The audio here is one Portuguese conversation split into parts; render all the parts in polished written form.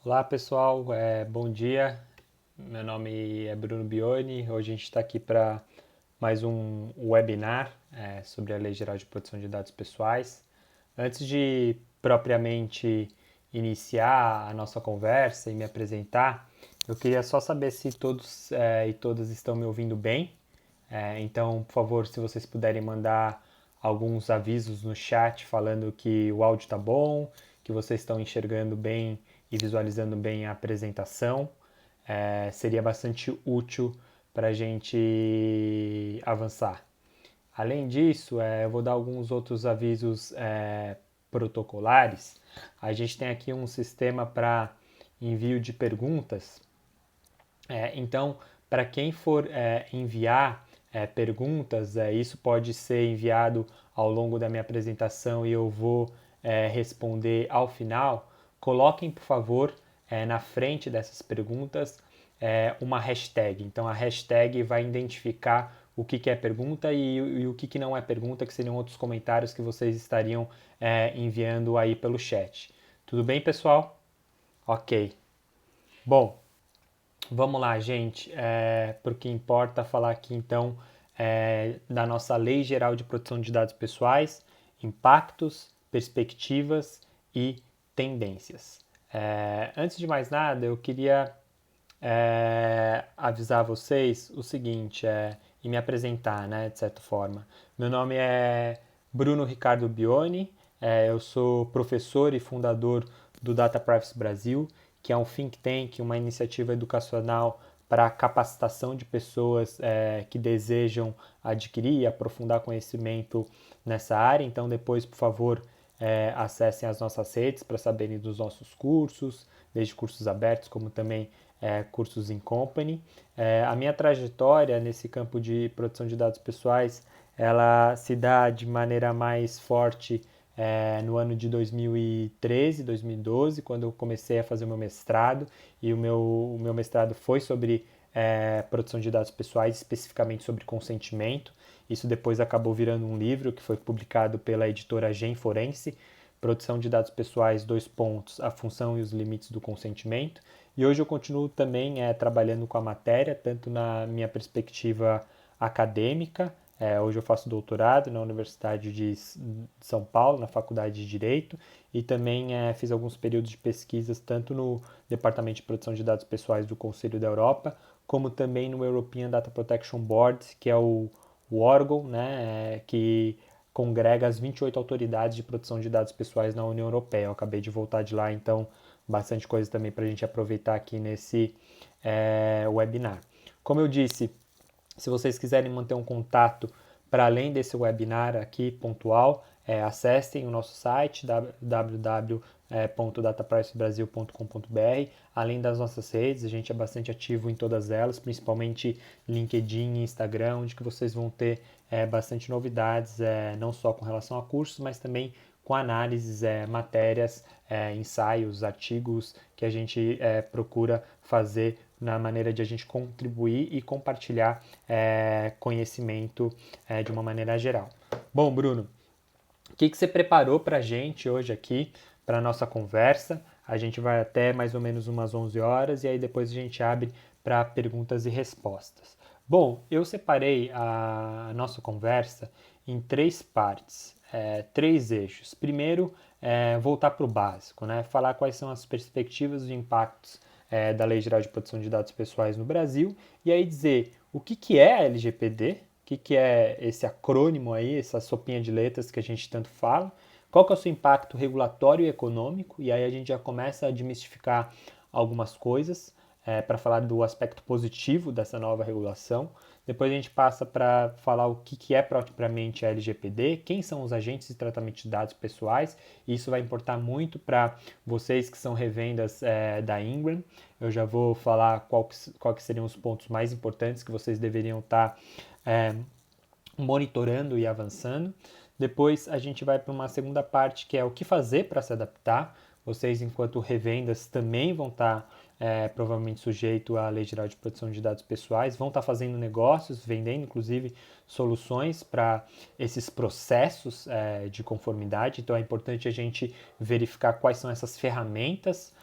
Olá pessoal, bom dia. Meu nome é Bruno Bioni. Hoje a gente está aqui para mais um webinar sobre a Lei Geral de Proteção de Dados Pessoais. Antes de propriamente iniciar a nossa conversa e me apresentar, eu queria só saber se todos e todas estão me ouvindo bem. Então, por favor, se vocês puderem mandar alguns avisos no chat falando que o áudio está bom, que vocês estão enxergando bem e visualizando bem a apresentação, seria bastante útil para a gente avançar. Além disso, eu vou dar alguns outros avisos protocolares. A gente tem aqui um sistema para envio de perguntas. Então, para quem for enviar perguntas, isso pode ser enviado ao longo da minha apresentação e eu vou responder ao final. Coloquem, por favor, na frente dessas perguntas uma hashtag. Então, a hashtag vai identificar o que é pergunta e o que não é pergunta, que seriam outros comentários que vocês estariam enviando aí pelo chat. Tudo bem, pessoal? Ok. Bom, vamos lá, gente. Porque importa falar aqui então da nossa Lei Geral de Proteção de Dados Pessoais, impactos, perspectivas e tendências. Antes de mais nada, eu queria avisar vocês o seguinte, e me apresentar, né, de certa forma. Meu nome é Bruno Ricardo Bioni, eu sou professor e fundador do Data Privacy Brasil, que é um think tank, uma iniciativa educacional para a capacitação de pessoas que desejam adquirir e aprofundar conhecimento nessa área. Então, depois, por favor, acessem as nossas redes para saberem dos nossos cursos, desde cursos abertos como também cursos em company. A minha trajetória nesse campo de proteção de dados pessoais, ela se dá de maneira mais forte no ano de 2013, 2012, quando eu comecei a fazer o meu mestrado, e o meu mestrado foi sobre proteção de dados pessoais, especificamente sobre consentimento. Isso depois acabou virando um livro que foi publicado pela editora Gen Forense, Proteção de Dados Pessoais, dois pontos, a função e os limites do consentimento. E hoje eu continuo também trabalhando com a matéria, tanto na minha perspectiva acadêmica, hoje eu faço doutorado na Universidade de São Paulo, na Faculdade de Direito, e também fiz alguns períodos de pesquisas tanto no Departamento de Proteção de Dados Pessoais do Conselho da Europa, como também no European Data Protection Board, que é o órgão que congrega as 28 autoridades de proteção de dados pessoais na União Europeia. Eu acabei de voltar de lá, então bastante coisa também para a gente aproveitar aqui nesse webinar. Como eu disse, se vocês quiserem manter um contato para além desse webinar aqui pontual, acessem o nosso site www.dataprivacybrasil.com.br. Além das nossas redes, a gente é bastante ativo em todas elas, principalmente LinkedIn e Instagram, onde que vocês vão ter bastante novidades, não só com relação a cursos, mas também com análises, matérias, ensaios, artigos que a gente procura fazer na maneira de a gente contribuir e compartilhar conhecimento de uma maneira geral. Bom, Bruno, o que você preparou para a gente hoje aqui, para a nossa conversa? A gente vai até mais ou menos umas 11 horas e aí depois a gente abre para perguntas e respostas. Bom, eu separei a nossa conversa em três partes, três eixos. Primeiro, voltar para o básico, né? Falar quais são as perspectivas e impactos da Lei Geral de Proteção de Dados Pessoais no Brasil e aí dizer o que é a LGPD, que é esse acrônimo aí, essa sopinha de letras que a gente tanto fala, qual que é o seu impacto regulatório e econômico, e aí a gente já começa a desmistificar algumas coisas para falar do aspecto positivo dessa nova regulação. Depois a gente passa para falar o que é propriamente a LGPD, quem são os agentes de tratamento de dados pessoais, e isso vai importar muito para vocês que são revendas da Ingram. Eu já vou falar qual que seriam os pontos mais importantes que vocês deveriam estar monitorando e avançando. Depois a gente vai para uma segunda parte que é o que fazer para se adaptar. Vocês, enquanto revendas, também vão estar provavelmente sujeito à Lei Geral de Proteção de Dados Pessoais, vão estar fazendo negócios, vendendo inclusive soluções para esses processos de conformidade. Então é importante a gente verificar quais são essas ferramentas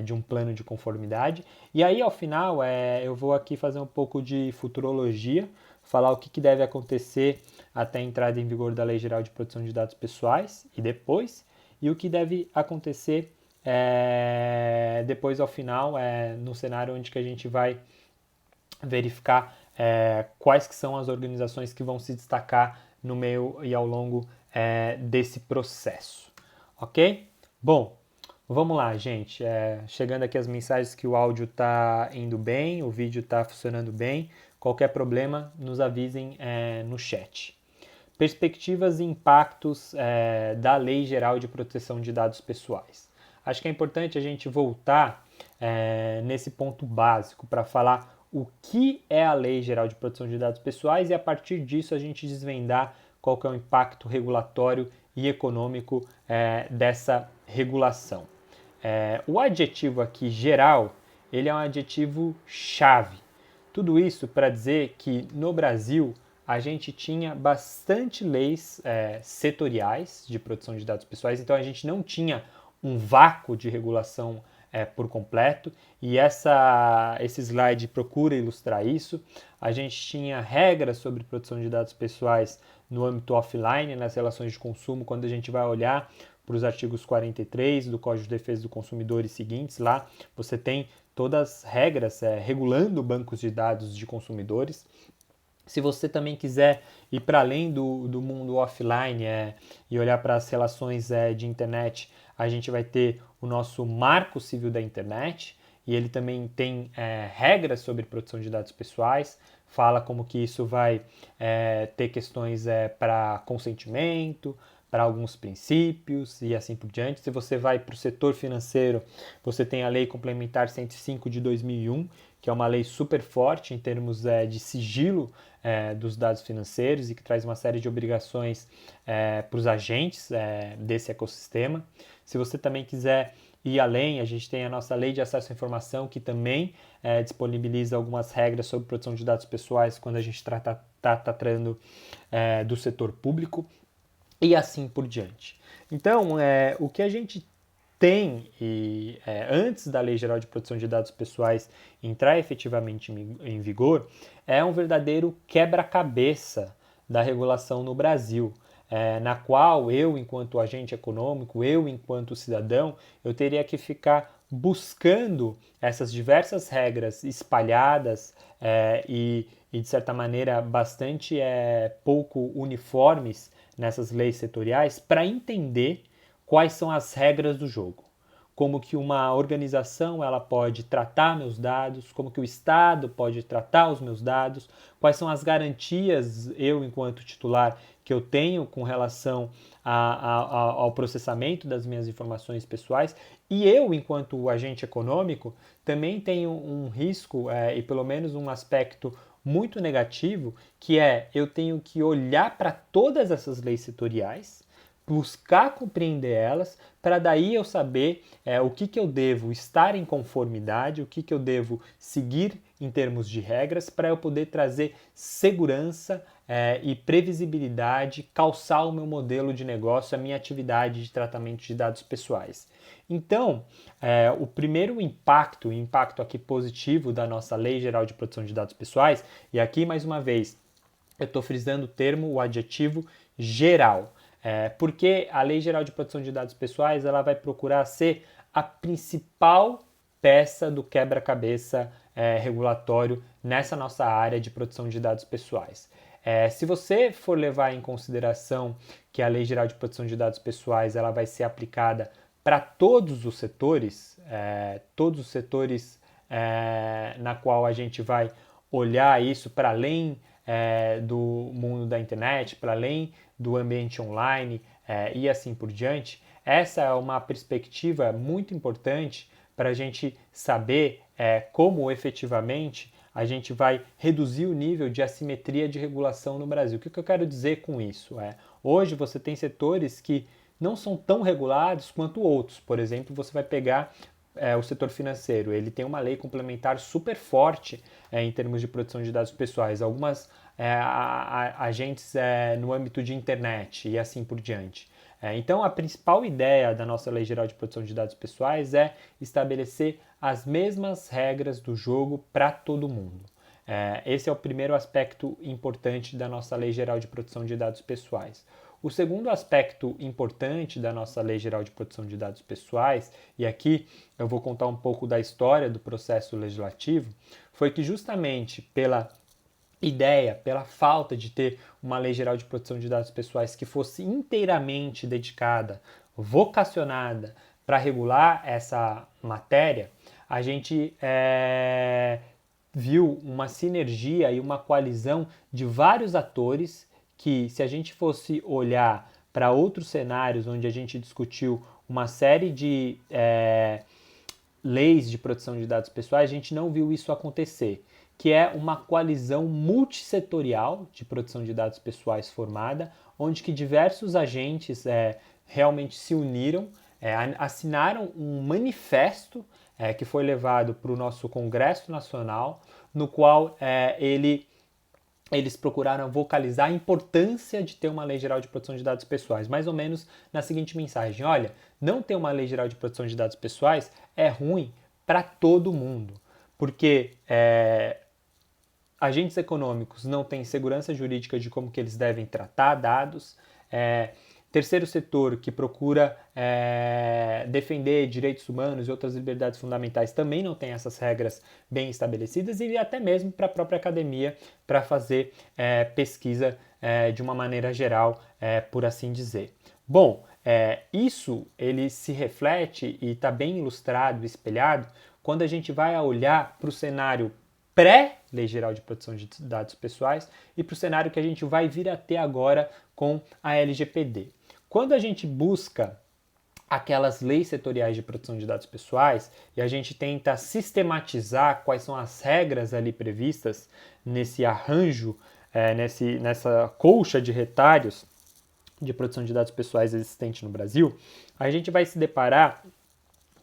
de um plano de conformidade. E aí, ao final, eu vou aqui fazer um pouco de futurologia, falar o que deve acontecer até a entrada em vigor da Lei Geral de Proteção de Dados Pessoais e depois, e o que deve acontecer depois, ao final, no cenário onde que a gente vai verificar quais que são as organizações que vão se destacar no meio e ao longo desse processo, ok? Bom, vamos lá, gente. Chegando aqui as mensagens que o áudio está indo bem, o vídeo está funcionando bem. Qualquer problema, nos avisem no chat. Perspectivas e impactos da Lei Geral de Proteção de Dados Pessoais. Acho que é importante a gente voltar nesse ponto básico para falar o que é a Lei Geral de Proteção de Dados Pessoais e a partir disso a gente desvendar qual que é o impacto regulatório e econômico dessa regulação. O adjetivo aqui, geral, ele é um adjetivo chave. Tudo isso para dizer que no Brasil a gente tinha bastante leis setoriais de proteção de dados pessoais, então a gente não tinha um vácuo de regulação por completo, e esse slide procura ilustrar isso. A gente tinha regras sobre proteção de dados pessoais no âmbito offline, nas relações de consumo, quando a gente vai olhar para os artigos 43 do Código de Defesa do Consumidor e seguintes, lá você tem todas as regras regulando bancos de dados de consumidores. Se você também quiser ir para além do mundo offline e olhar para as relações de internet, a gente vai ter o nosso Marco Civil da Internet, e ele também tem regras sobre proteção de dados pessoais, fala como que isso vai ter questões para consentimento, para alguns princípios e assim por diante. Se você vai para o setor financeiro, você tem a Lei Complementar 105 de 2001, que é uma lei super forte em termos de sigilo dos dados financeiros e que traz uma série de obrigações para os agentes desse ecossistema. Se você também quiser ir além, a gente tem a nossa Lei de Acesso à Informação, que também disponibiliza algumas regras sobre proteção de dados pessoais quando a gente está tratando do setor público e assim por diante. Então, o que a gente tem, antes da Lei Geral de Proteção de Dados Pessoais entrar efetivamente em vigor, é um verdadeiro quebra-cabeça da regulação no Brasil, na qual eu, enquanto agente econômico, eu, enquanto cidadão, eu teria que ficar buscando essas diversas regras espalhadas e, de certa maneira, bastante pouco uniformes nessas leis setoriais para entender quais são as regras do jogo, como que uma organização ela pode tratar meus dados, como que o Estado pode tratar os meus dados, quais são as garantias eu, enquanto titular, que eu tenho com relação ao processamento das minhas informações pessoais, e eu, enquanto agente econômico, também tenho um risco e pelo menos um aspecto muito negativo, que eu tenho que olhar para todas essas leis setoriais, buscar compreender elas, para daí eu saber o que eu devo estar em conformidade, o que eu devo seguir em termos de regras, para eu poder trazer segurança e previsibilidade, calçar o meu modelo de negócio, a minha atividade de tratamento de dados pessoais. Então, o primeiro impacto, o impacto aqui positivo da nossa Lei Geral de Proteção de Dados Pessoais, e aqui mais uma vez eu estou frisando o termo, o adjetivo geral. Porque a Lei Geral de Proteção de Dados Pessoais ela vai procurar ser a principal peça do quebra-cabeça regulatório nessa nossa área de proteção de dados pessoais. Se você for levar em consideração que a Lei Geral de Proteção de Dados Pessoais ela vai ser aplicada para todos os setores na qual a gente vai olhar isso para além do mundo da internet, para além do ambiente online e assim por diante, essa é uma perspectiva muito importante para a gente saber como efetivamente a gente vai reduzir o nível de assimetria de regulação no Brasil. O que eu quero dizer com isso? Hoje você tem setores que não são tão regulados quanto outros. Por exemplo, você vai pegar o setor financeiro, ele tem uma lei complementar super forte em termos de proteção de dados pessoais. Algumas agentes no âmbito de internet e assim por diante. Então, a principal ideia da nossa Lei Geral de Proteção de Dados Pessoais é estabelecer as mesmas regras do jogo para todo mundo. Esse é o primeiro aspecto importante da nossa Lei Geral de Proteção de Dados Pessoais. O segundo aspecto importante da nossa Lei Geral de Proteção de Dados Pessoais, e aqui eu vou contar um pouco da história do processo legislativo, foi que justamente pela falta de ter uma Lei Geral de Proteção de Dados Pessoais que fosse inteiramente dedicada, vocacionada para regular essa matéria, a gente viu uma sinergia e uma coalizão de vários atores que, se a gente fosse olhar para outros cenários onde a gente discutiu uma série de leis de proteção de dados pessoais, a gente não viu isso acontecer, que é uma coalizão multissetorial de proteção de dados pessoais formada, onde que diversos agentes realmente se uniram, assinaram um manifesto que foi levado para o nosso Congresso Nacional, no qual eles procuraram vocalizar a importância de ter uma Lei Geral de Proteção de Dados Pessoais, mais ou menos na seguinte mensagem: olha, não ter uma Lei Geral de Proteção de Dados Pessoais é ruim para todo mundo, porque agentes econômicos não têm segurança jurídica de como que eles devem tratar dados, terceiro setor que procura defender direitos humanos e outras liberdades fundamentais também não tem essas regras bem estabelecidas, e até mesmo para a própria academia para fazer pesquisa de uma maneira geral, por assim dizer. Bom, isso ele se reflete e está bem ilustrado, espelhado, quando a gente vai olhar para o cenário pré-Lei Geral de Proteção de Dados Pessoais e para o cenário que a gente vai vir a ter agora com a LGPD. Quando a gente busca aquelas leis setoriais de proteção de dados pessoais e a gente tenta sistematizar quais são as regras ali previstas nesse arranjo, nessa colcha de retalhos de proteção de dados pessoais existente no Brasil, a gente vai se deparar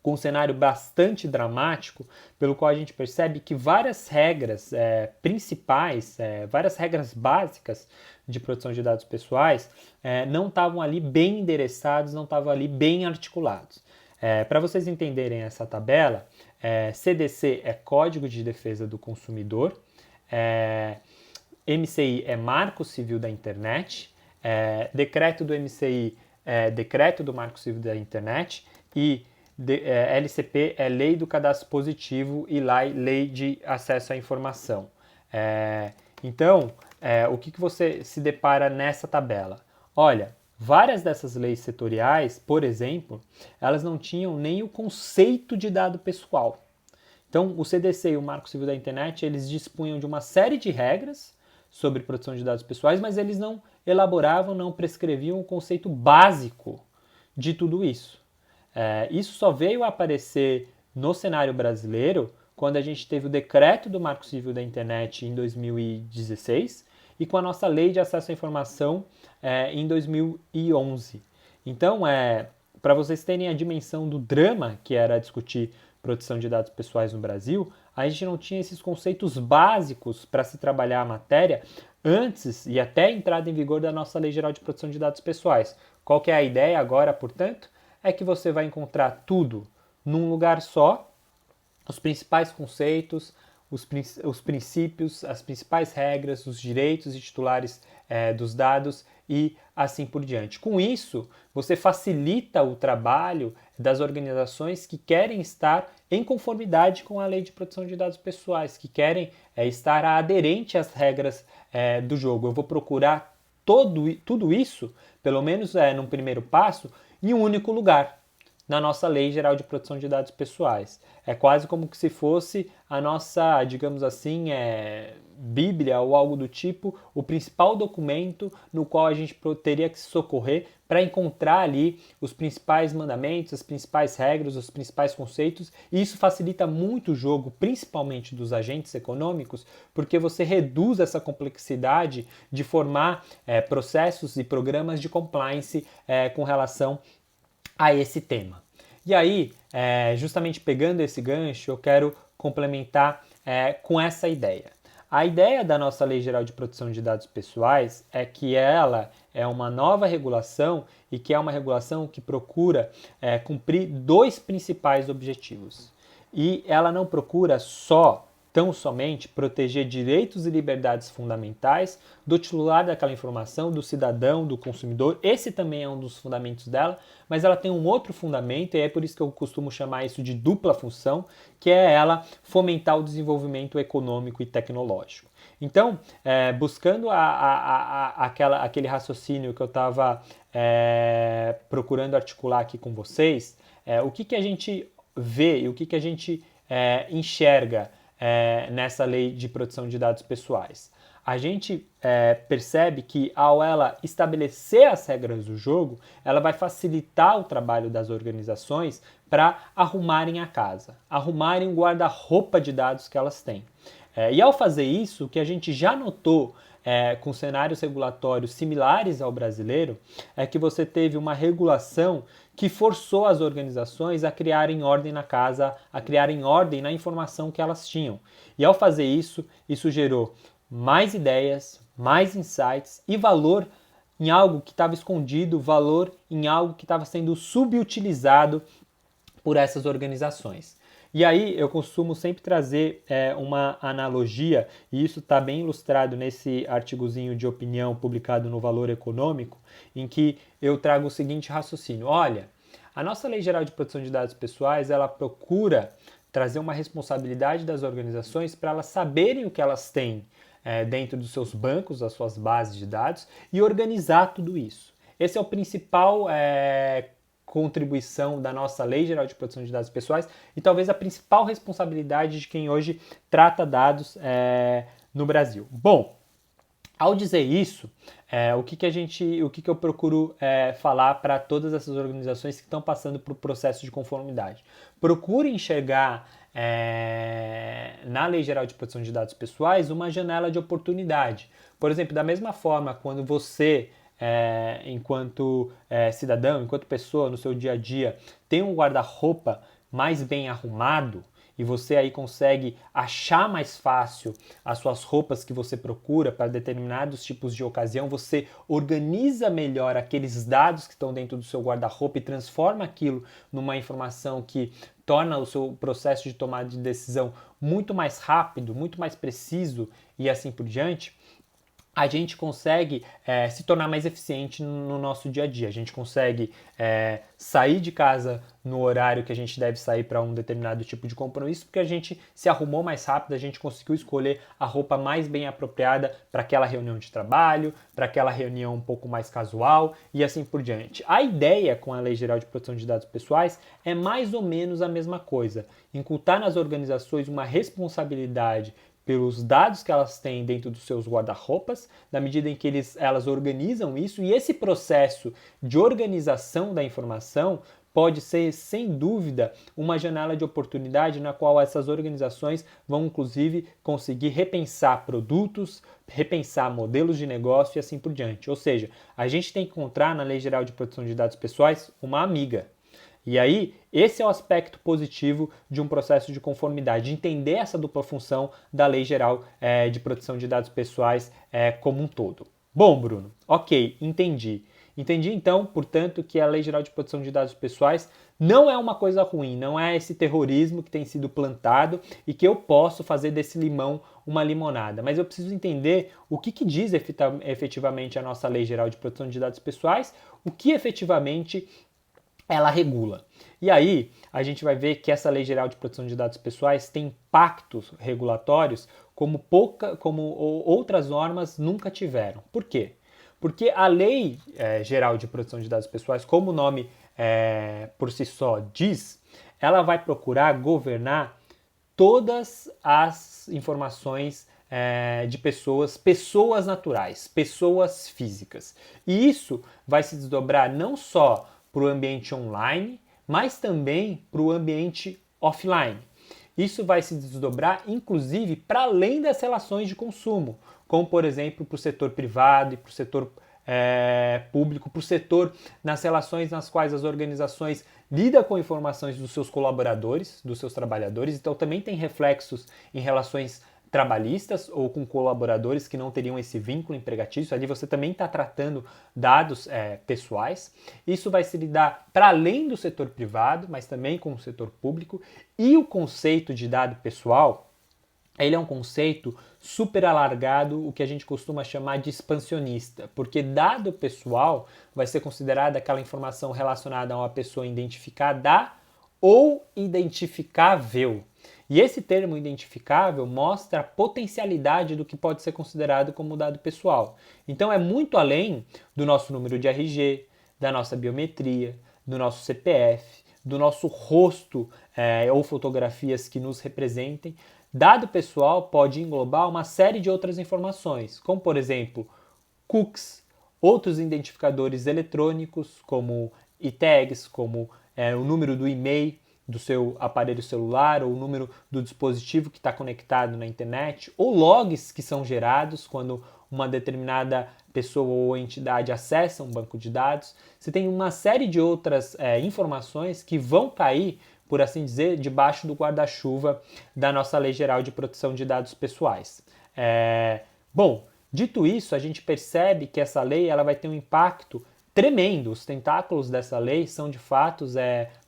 com um cenário bastante dramático, pelo qual a gente percebe que várias regras principais, várias regras básicas de proteção de dados pessoais não estavam ali bem endereçados, não estavam ali bem articulados. Para vocês entenderem essa tabela, CDC é Código de Defesa do Consumidor, MCI é Marco Civil da Internet, decreto do MCI é Decreto do Marco Civil da Internet e LCP é Lei do Cadastro Positivo e Lei de Acesso à Informação. Então, o que você se depara nessa tabela? Olha, várias dessas leis setoriais, por exemplo, elas não tinham nem o conceito de dado pessoal. Então, o CDC e o Marco Civil da Internet, eles dispunham de uma série de regras sobre proteção de dados pessoais, mas eles não elaboravam, não prescreviam o conceito básico de tudo isso. Isso só veio a aparecer no cenário brasileiro quando a gente teve o decreto do Marco Civil da Internet em 2016 e com a nossa Lei de Acesso à Informação em 2011. Então, para vocês terem a dimensão do drama que era discutir proteção de dados pessoais no Brasil, a gente não tinha esses conceitos básicos para se trabalhar a matéria antes e até a entrada em vigor da nossa Lei Geral de Proteção de Dados Pessoais. Qual que é a ideia agora, portanto? É que você vai encontrar tudo num lugar só, os principais conceitos, os princípios, as principais regras, os direitos e titulares dos dados e assim por diante. Com isso, você facilita o trabalho das organizações que querem estar em conformidade com a Lei de Proteção de Dados Pessoais, que querem estar aderente às regras do jogo. Eu vou procurar tudo isso, pelo menos num primeiro passo, em um único lugar, na nossa Lei Geral de Proteção de Dados Pessoais. É quase como se fosse a nossa, digamos assim, Bíblia ou algo do tipo, o principal documento no qual a gente teria que se socorrer para encontrar ali os principais mandamentos, as principais regras, os principais conceitos, e isso facilita muito o jogo, principalmente dos agentes econômicos, porque você reduz essa complexidade de formar processos e programas de compliance com relação a esse tema. E aí, justamente pegando esse gancho, eu quero complementar com essa ideia. A ideia da nossa Lei Geral de Proteção de Dados Pessoais é que ela é uma nova regulação e que é uma regulação que procura cumprir dois principais objetivos. E ela não procura tão somente proteger direitos e liberdades fundamentais do titular daquela informação, do cidadão, do consumidor. Esse também é um dos fundamentos dela, mas ela tem um outro fundamento, e é por isso que eu costumo chamar isso de dupla função, que é ela fomentar o desenvolvimento econômico e tecnológico. Então, buscando aquele raciocínio que eu estava procurando articular aqui com vocês, o que a gente vê e o que a gente enxerga nessa lei de proteção de dados pessoais? A gente percebe que ao ela estabelecer as regras do jogo, ela vai facilitar o trabalho das organizações para arrumarem a casa, arrumarem o guarda-roupa de dados que elas têm. E ao fazer isso, o que a gente já notou com cenários regulatórios similares ao brasileiro, é que você teve uma regulação que forçou as organizações a criarem ordem na casa, a criarem ordem na informação que elas tinham. E ao fazer isso, isso gerou mais ideias, mais insights e valor em algo que estava escondido, valor em algo que estava sendo subutilizado por essas organizações. E aí eu costumo sempre trazer uma analogia, e isso está bem ilustrado nesse artigozinho de opinião publicado no Valor Econômico, em que eu trago o seguinte raciocínio. Olha, a nossa Lei Geral de Proteção de Dados Pessoais, ela procura trazer uma responsabilidade das organizações para elas saberem o que elas têm dentro dos seus bancos, das suas bases de dados, e organizar tudo isso. Esse é o principal contribuição da nossa Lei Geral de Proteção de Dados Pessoais e talvez a principal responsabilidade de quem hoje trata dados no Brasil. Bom, ao dizer isso, o que eu procuro falar para todas essas organizações que estão passando por processo de conformidade? Procure enxergar na Lei Geral de Proteção de Dados Pessoais uma janela de oportunidade. Por exemplo, da mesma forma, quando você enquanto cidadão, enquanto pessoa no seu dia a dia, tem um guarda-roupa mais bem arrumado e você aí consegue achar mais fácil as suas roupas que você procura para determinados tipos de ocasião, você organiza melhor aqueles dados que estão dentro do seu guarda-roupa e transforma aquilo numa informação que torna o seu processo de tomada de decisão muito mais rápido, muito mais preciso e assim por diante. A gente consegue se tornar mais eficiente no nosso dia a dia. A gente consegue sair de casa no horário que a gente deve sair para um determinado tipo de compromisso, porque a gente se arrumou mais rápido, a gente conseguiu escolher a roupa mais bem apropriada para aquela reunião de trabalho, para aquela reunião um pouco mais casual e assim por diante. A ideia com a Lei Geral de Proteção de Dados Pessoais é mais ou menos a mesma coisa. Incutir nas organizações uma responsabilidade pelos dados que elas têm dentro dos seus guarda-roupas, na medida em que elas organizam isso, e esse processo de organização da informação pode ser, sem dúvida, uma janela de oportunidade na qual essas organizações vão, inclusive, conseguir repensar produtos, repensar modelos de negócio e assim por diante. Ou seja, a gente tem que encontrar na Lei Geral de Proteção de Dados Pessoais uma amiga. E aí, esse é o aspecto positivo de um processo de conformidade, de entender essa dupla função da Lei Geral de Proteção de Dados Pessoais como um todo. Bom, Bruno, ok, entendi. Entendi então, portanto, que a Lei Geral de Proteção de Dados Pessoais não é uma coisa ruim, não é esse terrorismo que tem sido plantado e que eu posso fazer desse limão uma limonada. Mas eu preciso entender o que diz efetivamente a nossa Lei Geral de Proteção de Dados Pessoais, o que efetivamente ela regula. E aí, a gente vai ver que essa Lei Geral de Proteção de Dados Pessoais tem impactos regulatórios como outras normas nunca tiveram. Por quê? Porque a Lei Geral de Proteção de Dados Pessoais, como o nome por si só diz, ela vai procurar governar todas as informações de pessoas naturais, pessoas físicas. E isso vai se desdobrar não só para o ambiente online, mas também para o ambiente offline. Isso vai se desdobrar, inclusive, para além das relações de consumo, como, por exemplo, para o setor privado e para o setor público, para o setor nas relações nas quais as organizações lidam com informações dos seus colaboradores, dos seus trabalhadores, então também tem reflexos em relações trabalhistas ou com colaboradores que não teriam esse vínculo empregatício. Ali você também está tratando dados pessoais. Isso vai se lidar para além do setor privado, mas também com o setor público. E o conceito de dado pessoal, ele é um conceito super alargado, o que a gente costuma chamar de expansionista, porque dado pessoal vai ser considerada aquela informação relacionada a uma pessoa identificada ou identificável. E esse termo identificável mostra a potencialidade do que pode ser considerado como dado pessoal. Então é muito além do nosso número de RG, da nossa biometria, do nosso CPF, do nosso rosto ou fotografias que nos representem. Dado pessoal pode englobar uma série de outras informações, como por exemplo cookies, outros identificadores eletrônicos como e-tags, como o número do e-mail do seu aparelho celular ou o número do dispositivo que está conectado na internet, ou logs que são gerados quando uma determinada pessoa ou entidade acessa um banco de dados. Você tem uma série de outras informações que vão cair, por assim dizer, debaixo do guarda-chuva da nossa Lei Geral de Proteção de Dados Pessoais. Bom, dito isso, a gente percebe que essa lei ela vai ter um impacto tremendo. Os tentáculos dessa lei são de fato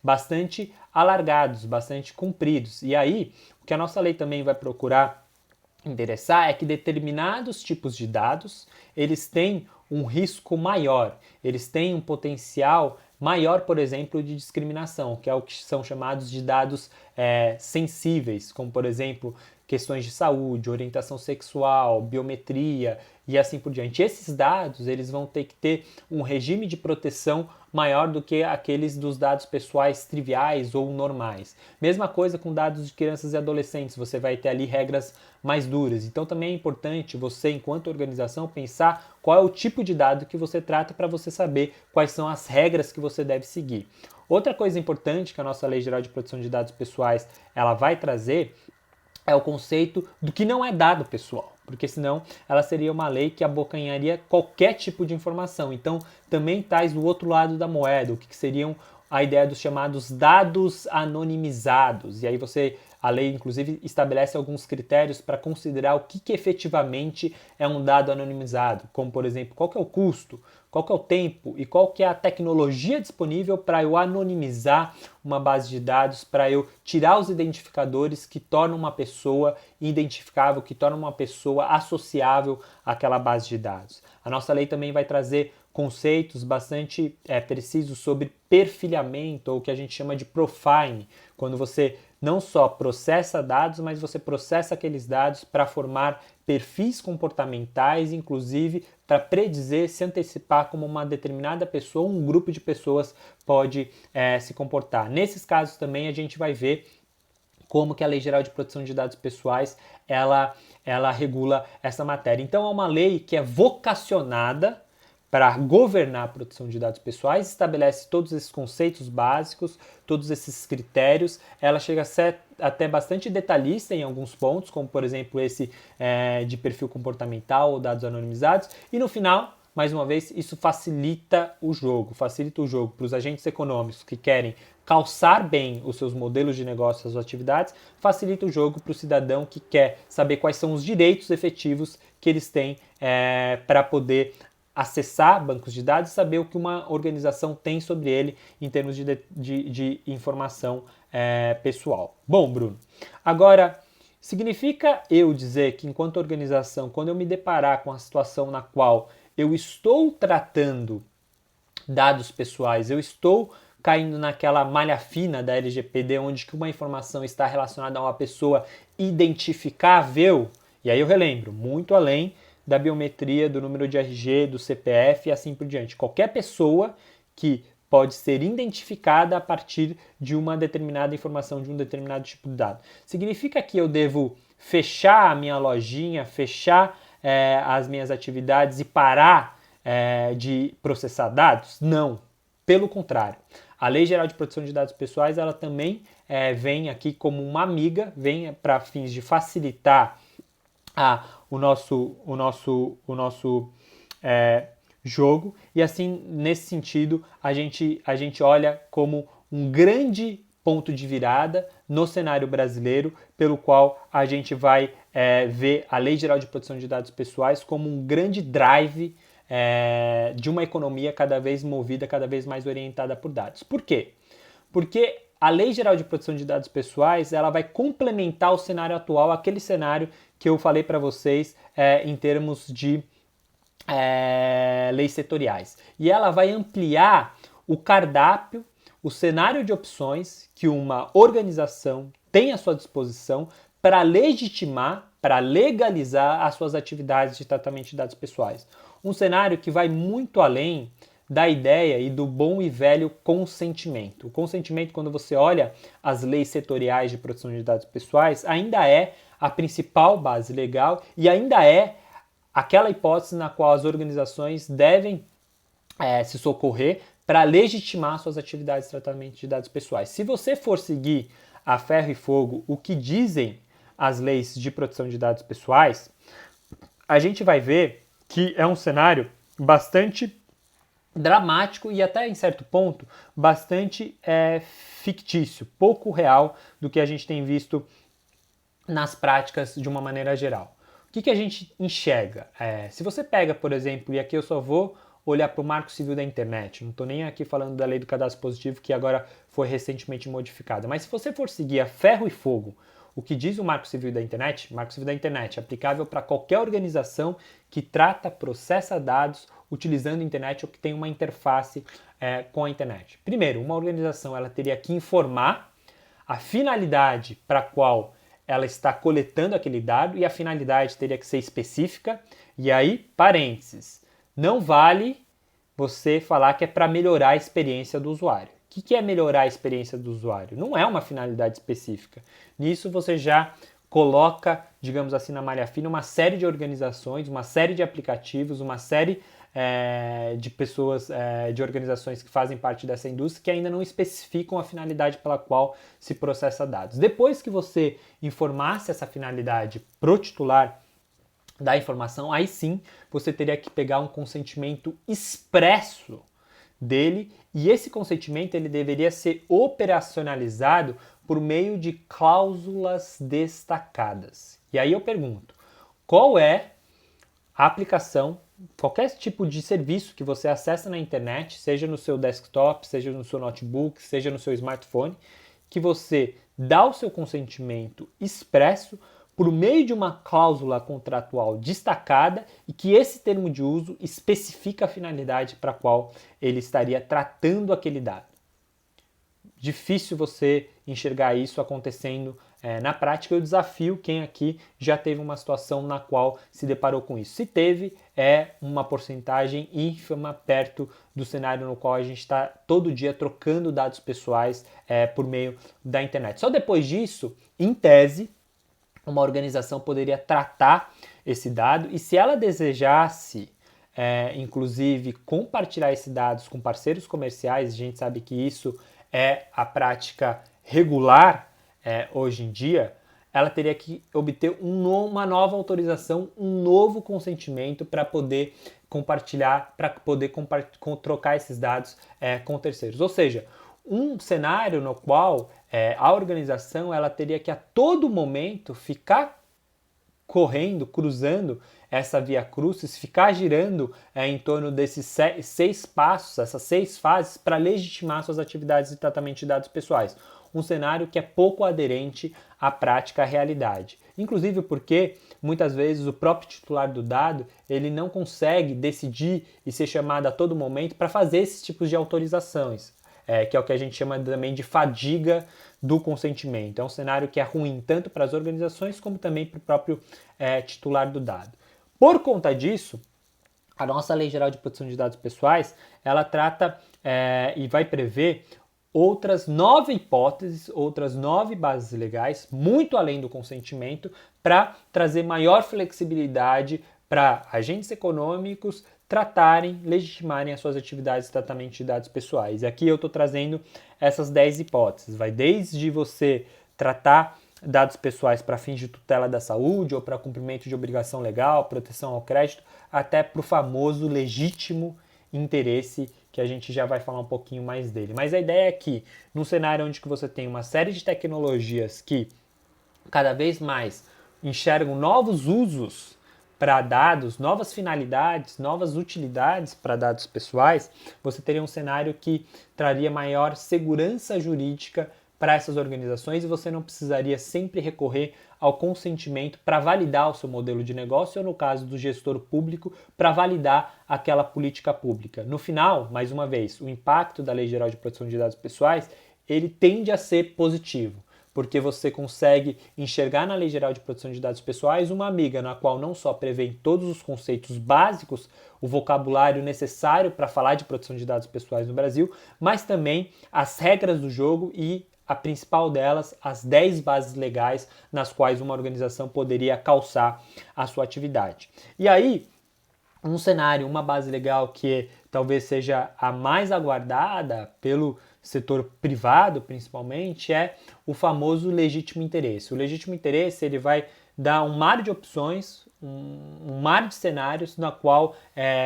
bastante alargados, bastante compridos. E aí, o que a nossa lei também vai procurar endereçar é que determinados tipos de dados, eles têm um risco maior, eles têm um potencial maior, por exemplo, de discriminação, que é o que são chamados de dados sensíveis, como, por exemplo, questões de saúde, orientação sexual, biometria e assim por diante. Esses dados eles vão ter que ter um regime de proteção maior do que aqueles dos dados pessoais triviais ou normais. Mesma coisa com dados de crianças e adolescentes, você vai ter ali regras mais duras. Então também é importante você, enquanto organização, pensar qual é o tipo de dado que você trata para você saber quais são as regras que você deve seguir. Outra coisa importante que a nossa Lei Geral de Proteção de Dados Pessoais ela vai trazer é o conceito do que não é dado pessoal, porque senão ela seria uma lei que abocanharia qualquer tipo de informação. Então também traz do outro lado da moeda, o que seriam a ideia dos chamados dados anonimizados. E aí a lei inclusive estabelece alguns critérios para considerar o que efetivamente é um dado anonimizado, como por exemplo, qual que é o custo, qual que é o tempo e qual que é a tecnologia disponível para eu anonimizar uma base de dados, para eu tirar os identificadores que tornam uma pessoa identificável, que tornam uma pessoa associável àquela base de dados. A nossa lei também vai trazer conceitos bastante precisos sobre perfilhamento, ou o que a gente chama de profiling, quando você não só processa dados, mas você processa aqueles dados para formar perfis comportamentais, inclusive para predizer, se antecipar como uma determinada pessoa, um grupo de pessoas pode se comportar. Nesses casos também a gente vai ver como que a Lei Geral de Proteção de Dados Pessoais ela regula essa matéria. Então é uma lei que é vocacionada para governar a proteção de dados pessoais, estabelece todos esses conceitos básicos, todos esses critérios. Ela chega a ser até bastante detalhista em alguns pontos, como por exemplo esse de perfil comportamental ou dados anonimizados. E no final, mais uma vez, isso facilita o jogo para os agentes econômicos que querem calçar bem os seus modelos de negócio, as suas atividades, facilita o jogo para o cidadão que quer saber quais são os direitos efetivos que eles têm para poder acessar bancos de dados e saber o que uma organização tem sobre ele em termos de informação pessoal. Bom, Bruno, agora significa eu dizer que enquanto organização, quando eu me deparar com a situação na qual eu estou tratando dados pessoais, eu estou caindo naquela malha fina da LGPD, onde que uma informação está relacionada a uma pessoa identificável, e aí eu relembro, muito além da biometria, do número de RG, do CPF e assim por diante. Qualquer pessoa que pode ser identificada a partir de uma determinada informação, de um determinado tipo de dado. Significa que eu devo fechar a minha lojinha, fechar as minhas atividades e parar de processar dados? Não, pelo contrário. A Lei Geral de Proteção de Dados Pessoais ela também vem aqui como uma amiga, vem para fins de facilitar o nosso jogo, e assim, nesse sentido, a gente olha como um grande ponto de virada no cenário brasileiro, pelo qual a gente vai ver a Lei Geral de Proteção de Dados Pessoais como um grande drive de uma economia cada vez movida, cada vez mais orientada por dados. Por quê? Porque a Lei Geral de Proteção de Dados Pessoais ela vai complementar o cenário atual, aquele cenário que eu falei para vocês em termos de leis setoriais. E ela vai ampliar o cardápio, o cenário de opções que uma organização tem à sua disposição para legitimar, para legalizar as suas atividades de tratamento de dados pessoais. Um cenário que vai muito além da ideia e do bom e velho consentimento. O consentimento, quando você olha as leis setoriais de proteção de dados pessoais, ainda é a principal base legal e ainda é aquela hipótese na qual as organizações devem se socorrer para legitimar suas atividades de tratamento de dados pessoais. Se você for seguir a ferro e fogo o que dizem as leis de proteção de dados pessoais, a gente vai ver que é um cenário bastante dramático e até em certo ponto bastante fictício, pouco real do que a gente tem visto nas práticas de uma maneira geral. O que a gente enxerga? Se você pega, por exemplo, e aqui eu só vou olhar para o Marco Civil da Internet, não estou nem aqui falando da Lei do Cadastro Positivo, que agora foi recentemente modificada, mas se você for seguir a ferro e fogo o que diz o Marco Civil da Internet, Marco Civil da Internet é aplicável para qualquer organização que trata, processa dados utilizando a internet ou que tem uma interface com a internet. Primeiro, uma organização ela teria que informar a finalidade para a qual ela está coletando aquele dado e a finalidade teria que ser específica. E aí, parênteses, não vale você falar que é para melhorar a experiência do usuário. O que é melhorar a experiência do usuário? Não é uma finalidade específica. Nisso você já coloca, digamos assim, na malha fina uma série de organizações, uma série de aplicativos, uma série de pessoas, de organizações que fazem parte dessa indústria que ainda não especificam a finalidade pela qual se processa dados. Depois que você informasse essa finalidade pro titular da informação, aí sim você teria que pegar um consentimento expresso dele e esse consentimento ele deveria ser operacionalizado por meio de cláusulas destacadas. E aí eu pergunto, qual é a aplicação, qualquer tipo de serviço que você acessa na internet, seja no seu desktop, seja no seu notebook, seja no seu smartphone, que você dá o seu consentimento expresso por meio de uma cláusula contratual destacada e que esse termo de uso especifica a finalidade para a qual ele estaria tratando aquele dado. Difícil você enxergar isso acontecendo na prática. Eu desafio quem aqui já teve uma situação na qual se deparou com isso. Se teve, é uma porcentagem ínfima perto do cenário no qual a gente está todo dia trocando dados pessoais por meio da internet. Só depois disso, em tese, uma organização poderia tratar esse dado e se ela desejasse, inclusive, compartilhar esses dados com parceiros comerciais, a gente sabe que isso é a prática regular hoje em dia, ela teria que obter uma nova autorização, um novo consentimento para poder compartilhar, para poder trocar esses dados com terceiros. Ou seja, um cenário no qual a organização ela teria que a todo momento ficar correndo, cruzando essa via crucis, ficar girando em torno desses 6 passos, essas 6 fases para legitimar suas atividades de tratamento de dados pessoais. Um cenário que é pouco aderente à prática, à realidade. Inclusive porque muitas vezes o próprio titular do dado ele não consegue decidir e ser chamado a todo momento para fazer esses tipos de autorizações. Que é o que a gente chama também de fadiga do consentimento. É um cenário que é ruim tanto para as organizações como também para o próprio titular do dado. Por conta disso, a nossa Lei Geral de Proteção de Dados Pessoais, ela trata e vai prever outras 9 hipóteses, outras 9 bases legais, muito além do consentimento, para trazer maior flexibilidade para agentes econômicos tratarem, legitimarem as suas atividades de tratamento de dados pessoais. E aqui eu estou trazendo essas 10 hipóteses. Vai desde você tratar dados pessoais para fins de tutela da saúde ou para cumprimento de obrigação legal, proteção ao crédito, até para o famoso legítimo interesse, que a gente já vai falar um pouquinho mais dele. Mas a ideia é que, num cenário onde que você tem uma série de tecnologias que cada vez mais enxergam novos usos para dados, novas finalidades, novas utilidades para dados pessoais, você teria um cenário que traria maior segurança jurídica para essas organizações e você não precisaria sempre recorrer ao consentimento para validar o seu modelo de negócio ou, no caso do gestor público, para validar aquela política pública. No final, mais uma vez, o impacto da Lei Geral de Proteção de Dados Pessoais, ele tende a ser positivo, porque você consegue enxergar na Lei Geral de Proteção de Dados Pessoais uma amiga na qual não só prevê todos os conceitos básicos, o vocabulário necessário para falar de proteção de dados pessoais no Brasil, mas também as regras do jogo e a principal delas, as 10 bases legais nas quais uma organização poderia calçar a sua atividade. E aí, um cenário, uma base legal que talvez seja a mais aguardada pelo setor privado, principalmente, é o famoso legítimo interesse. O legítimo interesse, ele vai dar um mar de opções, um mar de cenários na qual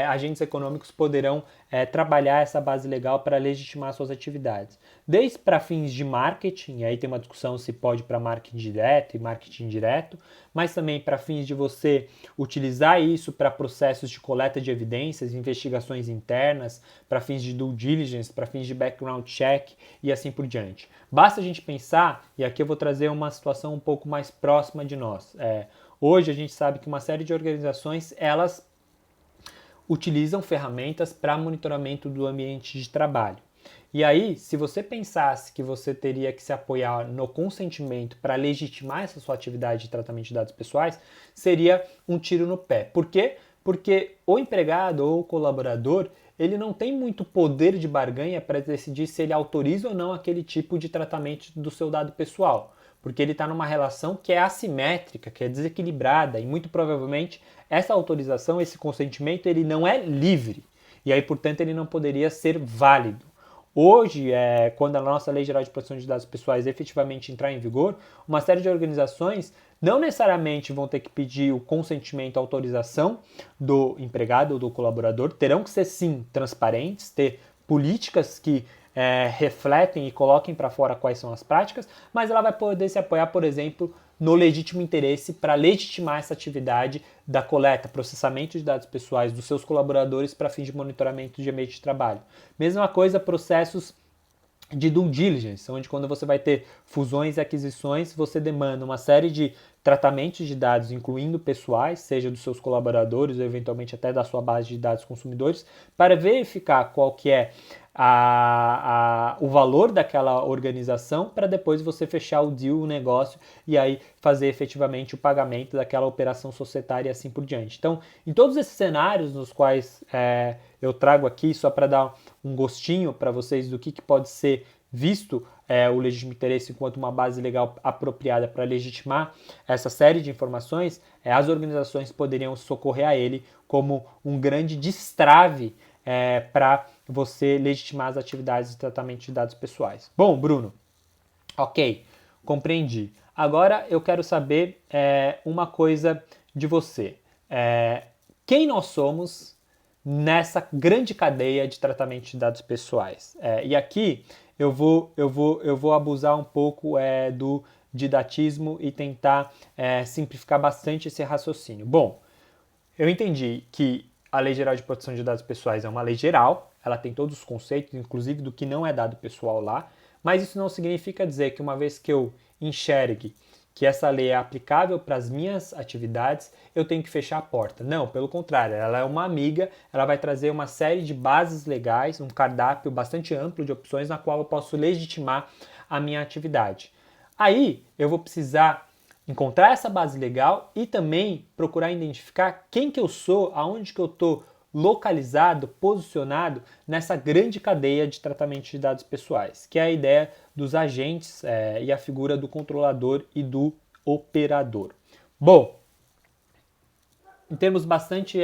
agentes econômicos poderão trabalhar essa base legal para legitimar suas atividades. Desde para fins de marketing, aí tem uma discussão se pode para marketing direto e marketing indireto, mas também para fins de você utilizar isso para processos de coleta de evidências, investigações internas, para fins de due diligence, para fins de background check e assim por diante. Basta a gente pensar, e aqui eu vou trazer uma situação um pouco mais próxima de nós. Hoje a gente sabe que uma série de organizações, elas utilizam ferramentas para monitoramento do ambiente de trabalho. E aí, se você pensasse que você teria que se apoiar no consentimento para legitimar essa sua atividade de tratamento de dados pessoais, seria um tiro no pé. Por quê? Porque o empregado ou o colaborador, ele não tem muito poder de barganha para decidir se ele autoriza ou não aquele tipo de tratamento do seu dado pessoal, porque ele está numa relação que é assimétrica, que é desequilibrada, e muito provavelmente essa autorização, esse consentimento, ele não é livre, e aí, portanto, ele não poderia ser válido. Hoje, quando a nossa Lei Geral de Proteção de Dados Pessoais efetivamente entrar em vigor, uma série de organizações não necessariamente vão ter que pedir o consentimento, a autorização do empregado ou do colaborador, terão que ser sim transparentes, ter políticas que refletem e coloquem para fora quais são as práticas, mas ela vai poder se apoiar, por exemplo, no legítimo interesse para legitimar essa atividade da coleta, processamento de dados pessoais dos seus colaboradores para fins de monitoramento de ambiente de trabalho. Mesma coisa, processos de due diligence, onde quando você vai ter fusões e aquisições, você demanda uma série de tratamentos de dados, incluindo pessoais, seja dos seus colaboradores ou eventualmente até da sua base de dados consumidores, para verificar qual que é o valor daquela organização para depois você fechar o deal, o negócio e aí fazer efetivamente o pagamento daquela operação societária e assim por diante. Então, em todos esses cenários nos quais eu trago aqui, só para dar um gostinho para vocês do que pode ser visto o legítimo interesse enquanto uma base legal apropriada para legitimar essa série de informações, as organizações poderiam socorrer a ele como um grande destrave para você legitimar as atividades de tratamento de dados pessoais. Bom, Bruno, ok, compreendi. Agora eu quero saber uma coisa de você. Quem nós somos nessa grande cadeia de tratamento de dados pessoais? E aqui eu vou abusar um pouco do didatismo e tentar simplificar bastante esse raciocínio. Bom, eu entendi que a Lei Geral de Proteção de Dados Pessoais é uma lei geral, ela tem todos os conceitos, inclusive do que não é dado pessoal lá, mas isso não significa dizer que uma vez que eu enxergue que essa lei é aplicável para as minhas atividades, eu tenho que fechar a porta. Não, pelo contrário, ela é uma amiga, ela vai trazer uma série de bases legais, um cardápio bastante amplo de opções na qual eu posso legitimar a minha atividade. Aí eu vou precisar encontrar essa base legal e também procurar identificar quem que eu sou, aonde que eu estou localizado, posicionado nessa grande cadeia de tratamento de dados pessoais, que é a ideia dos agentes e a figura do controlador e do operador. Bom, em termos bastante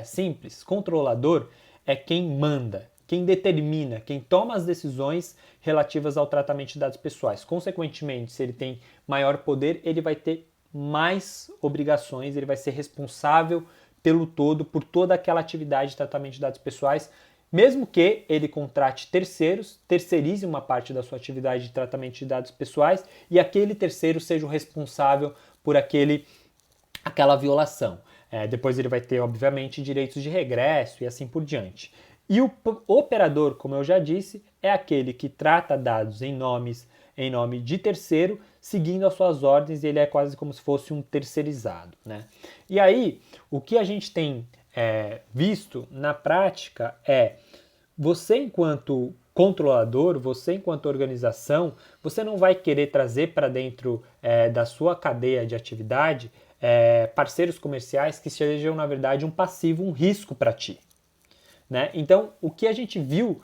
simples, controlador é quem manda, quem determina, quem toma as decisões relativas ao tratamento de dados pessoais. Consequentemente, se ele tem maior poder, ele vai ter mais obrigações, ele vai ser responsável pelo todo, por toda aquela atividade de tratamento de dados pessoais, mesmo que ele contrate terceiros, terceirize uma parte da sua atividade de tratamento de dados pessoais e aquele terceiro seja o responsável por aquela violação. Depois ele vai ter, obviamente, direitos de regresso e assim por diante. E o operador, como eu já disse, é aquele que trata dados em nome de terceiro, seguindo as suas ordens, e ele é quase como se fosse um terceirizado, né? E aí, o que a gente tem visto na prática é você enquanto controlador, você enquanto organização, você não vai querer trazer para dentro da sua cadeia de atividade parceiros comerciais que sejam, na verdade, um passivo, um risco para ti. Né? Então, o que a gente viu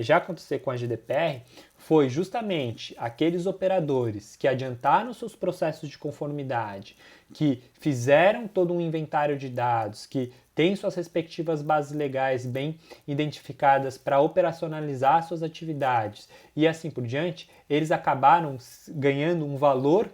já acontecer com a GDPR foi justamente aqueles operadores que adiantaram seus processos de conformidade, que fizeram todo um inventário de dados, que têm suas respectivas bases legais bem identificadas para operacionalizar suas atividades e assim por diante, eles acabaram ganhando um valor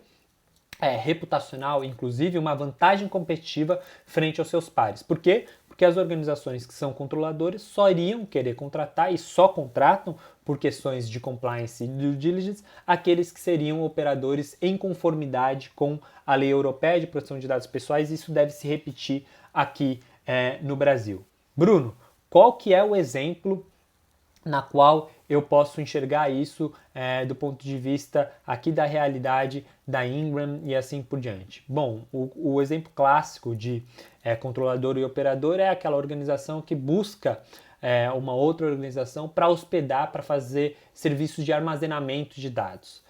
reputacional, inclusive uma vantagem competitiva frente aos seus pares. Por quê? Porque as organizações que são controladoras só iriam querer contratar e só contratam por questões de compliance e due diligence aqueles que seriam operadores em conformidade com a Lei Europeia de Proteção de Dados Pessoais, e isso deve se repetir aqui no Brasil. Bruno, qual que é o exemplo na qual eu posso enxergar isso do ponto de vista aqui da realidade da Ingram e assim por diante? Bom, o exemplo clássico de controlador e operador é aquela organização que busca uma outra organização para hospedar, para fazer serviços de armazenamento de dados.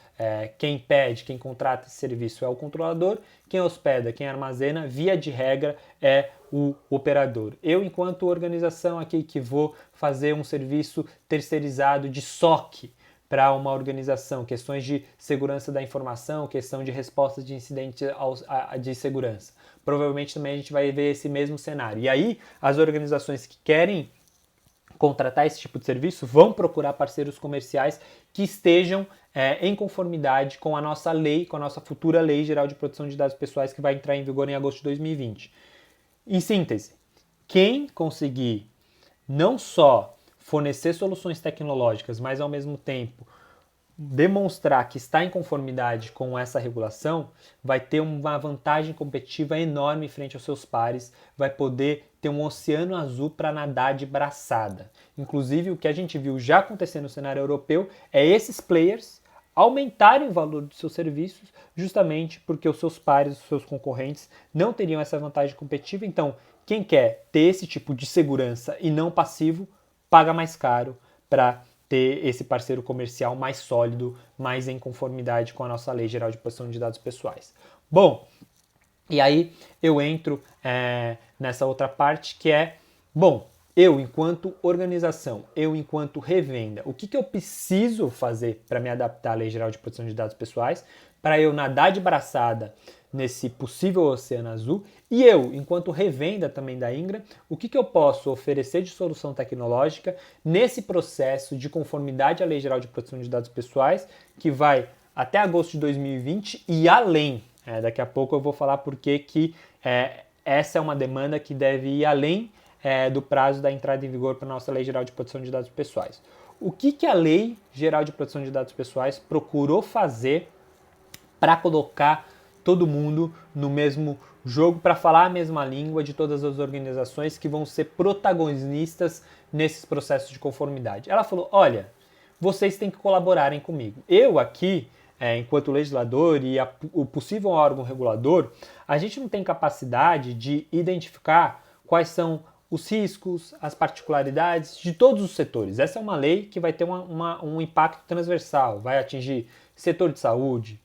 Quem pede, quem contrata esse serviço é o controlador, quem hospeda, quem armazena, via de regra, é o operador. Eu, enquanto organização aqui que vou fazer um serviço terceirizado de SOC para uma organização, questões de segurança da informação, questão de resposta de incidentes de segurança. Provavelmente também a gente vai ver esse mesmo cenário. E aí, as organizações que querem contratar esse tipo de serviço vão procurar parceiros comerciais que estejam em conformidade com a nossa lei, com a nossa futura Lei Geral de Proteção de Dados Pessoais, que vai entrar em vigor em agosto de 2020. Em síntese, quem conseguir não só fornecer soluções tecnológicas, mas ao mesmo tempo demonstrar que está em conformidade com essa regulação, vai ter uma vantagem competitiva enorme frente aos seus pares, vai poder ter um oceano azul para nadar de braçada. Inclusive, o que a gente viu já acontecer no cenário europeu é esses players aumentarem o valor dos seus serviços justamente porque os seus pares, os seus concorrentes não teriam essa vantagem competitiva. Então, quem quer ter esse tipo de segurança e não passivo, paga mais caro para ter esse parceiro comercial mais sólido, mais em conformidade com a nossa Lei Geral de Proteção de Dados Pessoais. Bom, e aí eu entro nessa outra parte que é, bom, eu enquanto organização, eu enquanto revenda, o que eu preciso fazer para me adaptar à Lei Geral de Proteção de Dados Pessoais, para eu nadar de braçada nesse possível oceano azul, e eu, enquanto revenda também da Ingram, o que eu posso oferecer de solução tecnológica nesse processo de conformidade à Lei Geral de Proteção de Dados Pessoais, que vai até agosto de 2020 e além. Daqui a pouco eu vou falar por que essa é uma demanda que deve ir além do prazo da entrada em vigor para a nossa Lei Geral de Proteção de Dados Pessoais. O que a Lei Geral de Proteção de Dados Pessoais procurou fazer para colocar todo mundo no mesmo jogo, para falar a mesma língua de todas as organizações que vão ser protagonistas nesses processos de conformidade? Ela falou, olha, vocês têm que colaborarem comigo. Eu aqui, enquanto legislador e o possível órgão regulador, a gente não tem capacidade de identificar quais são os riscos, as particularidades de todos os setores. Essa é uma lei que vai ter um impacto transversal, vai atingir setor de saúde,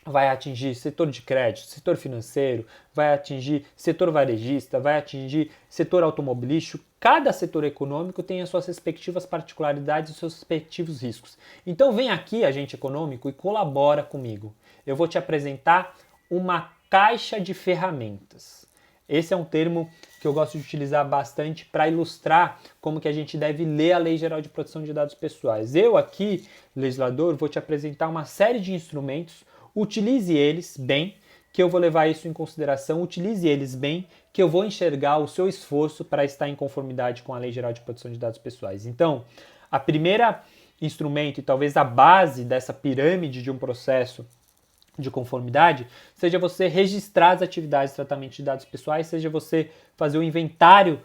vai atingir setor de crédito, setor financeiro, vai atingir setor varejista, vai atingir setor automobilístico. Cada setor econômico tem as suas respectivas particularidades e os seus respectivos riscos. Então vem aqui, agente econômico, e colabora comigo. Eu vou te apresentar uma caixa de ferramentas. Esse é um termo que eu gosto de utilizar bastante para ilustrar como que a gente deve ler a Lei Geral de Proteção de Dados Pessoais. Eu aqui, legislador, vou te apresentar uma série de instrumentos, utilize eles bem, que eu vou levar isso em consideração, utilize eles bem, que eu vou enxergar o seu esforço para estar em conformidade com a Lei Geral de Proteção de Dados Pessoais. Então, a primeira instrumento e talvez a base dessa pirâmide de um processo de conformidade, seja você registrar as atividades de tratamento de dados pessoais, seja você fazer o inventário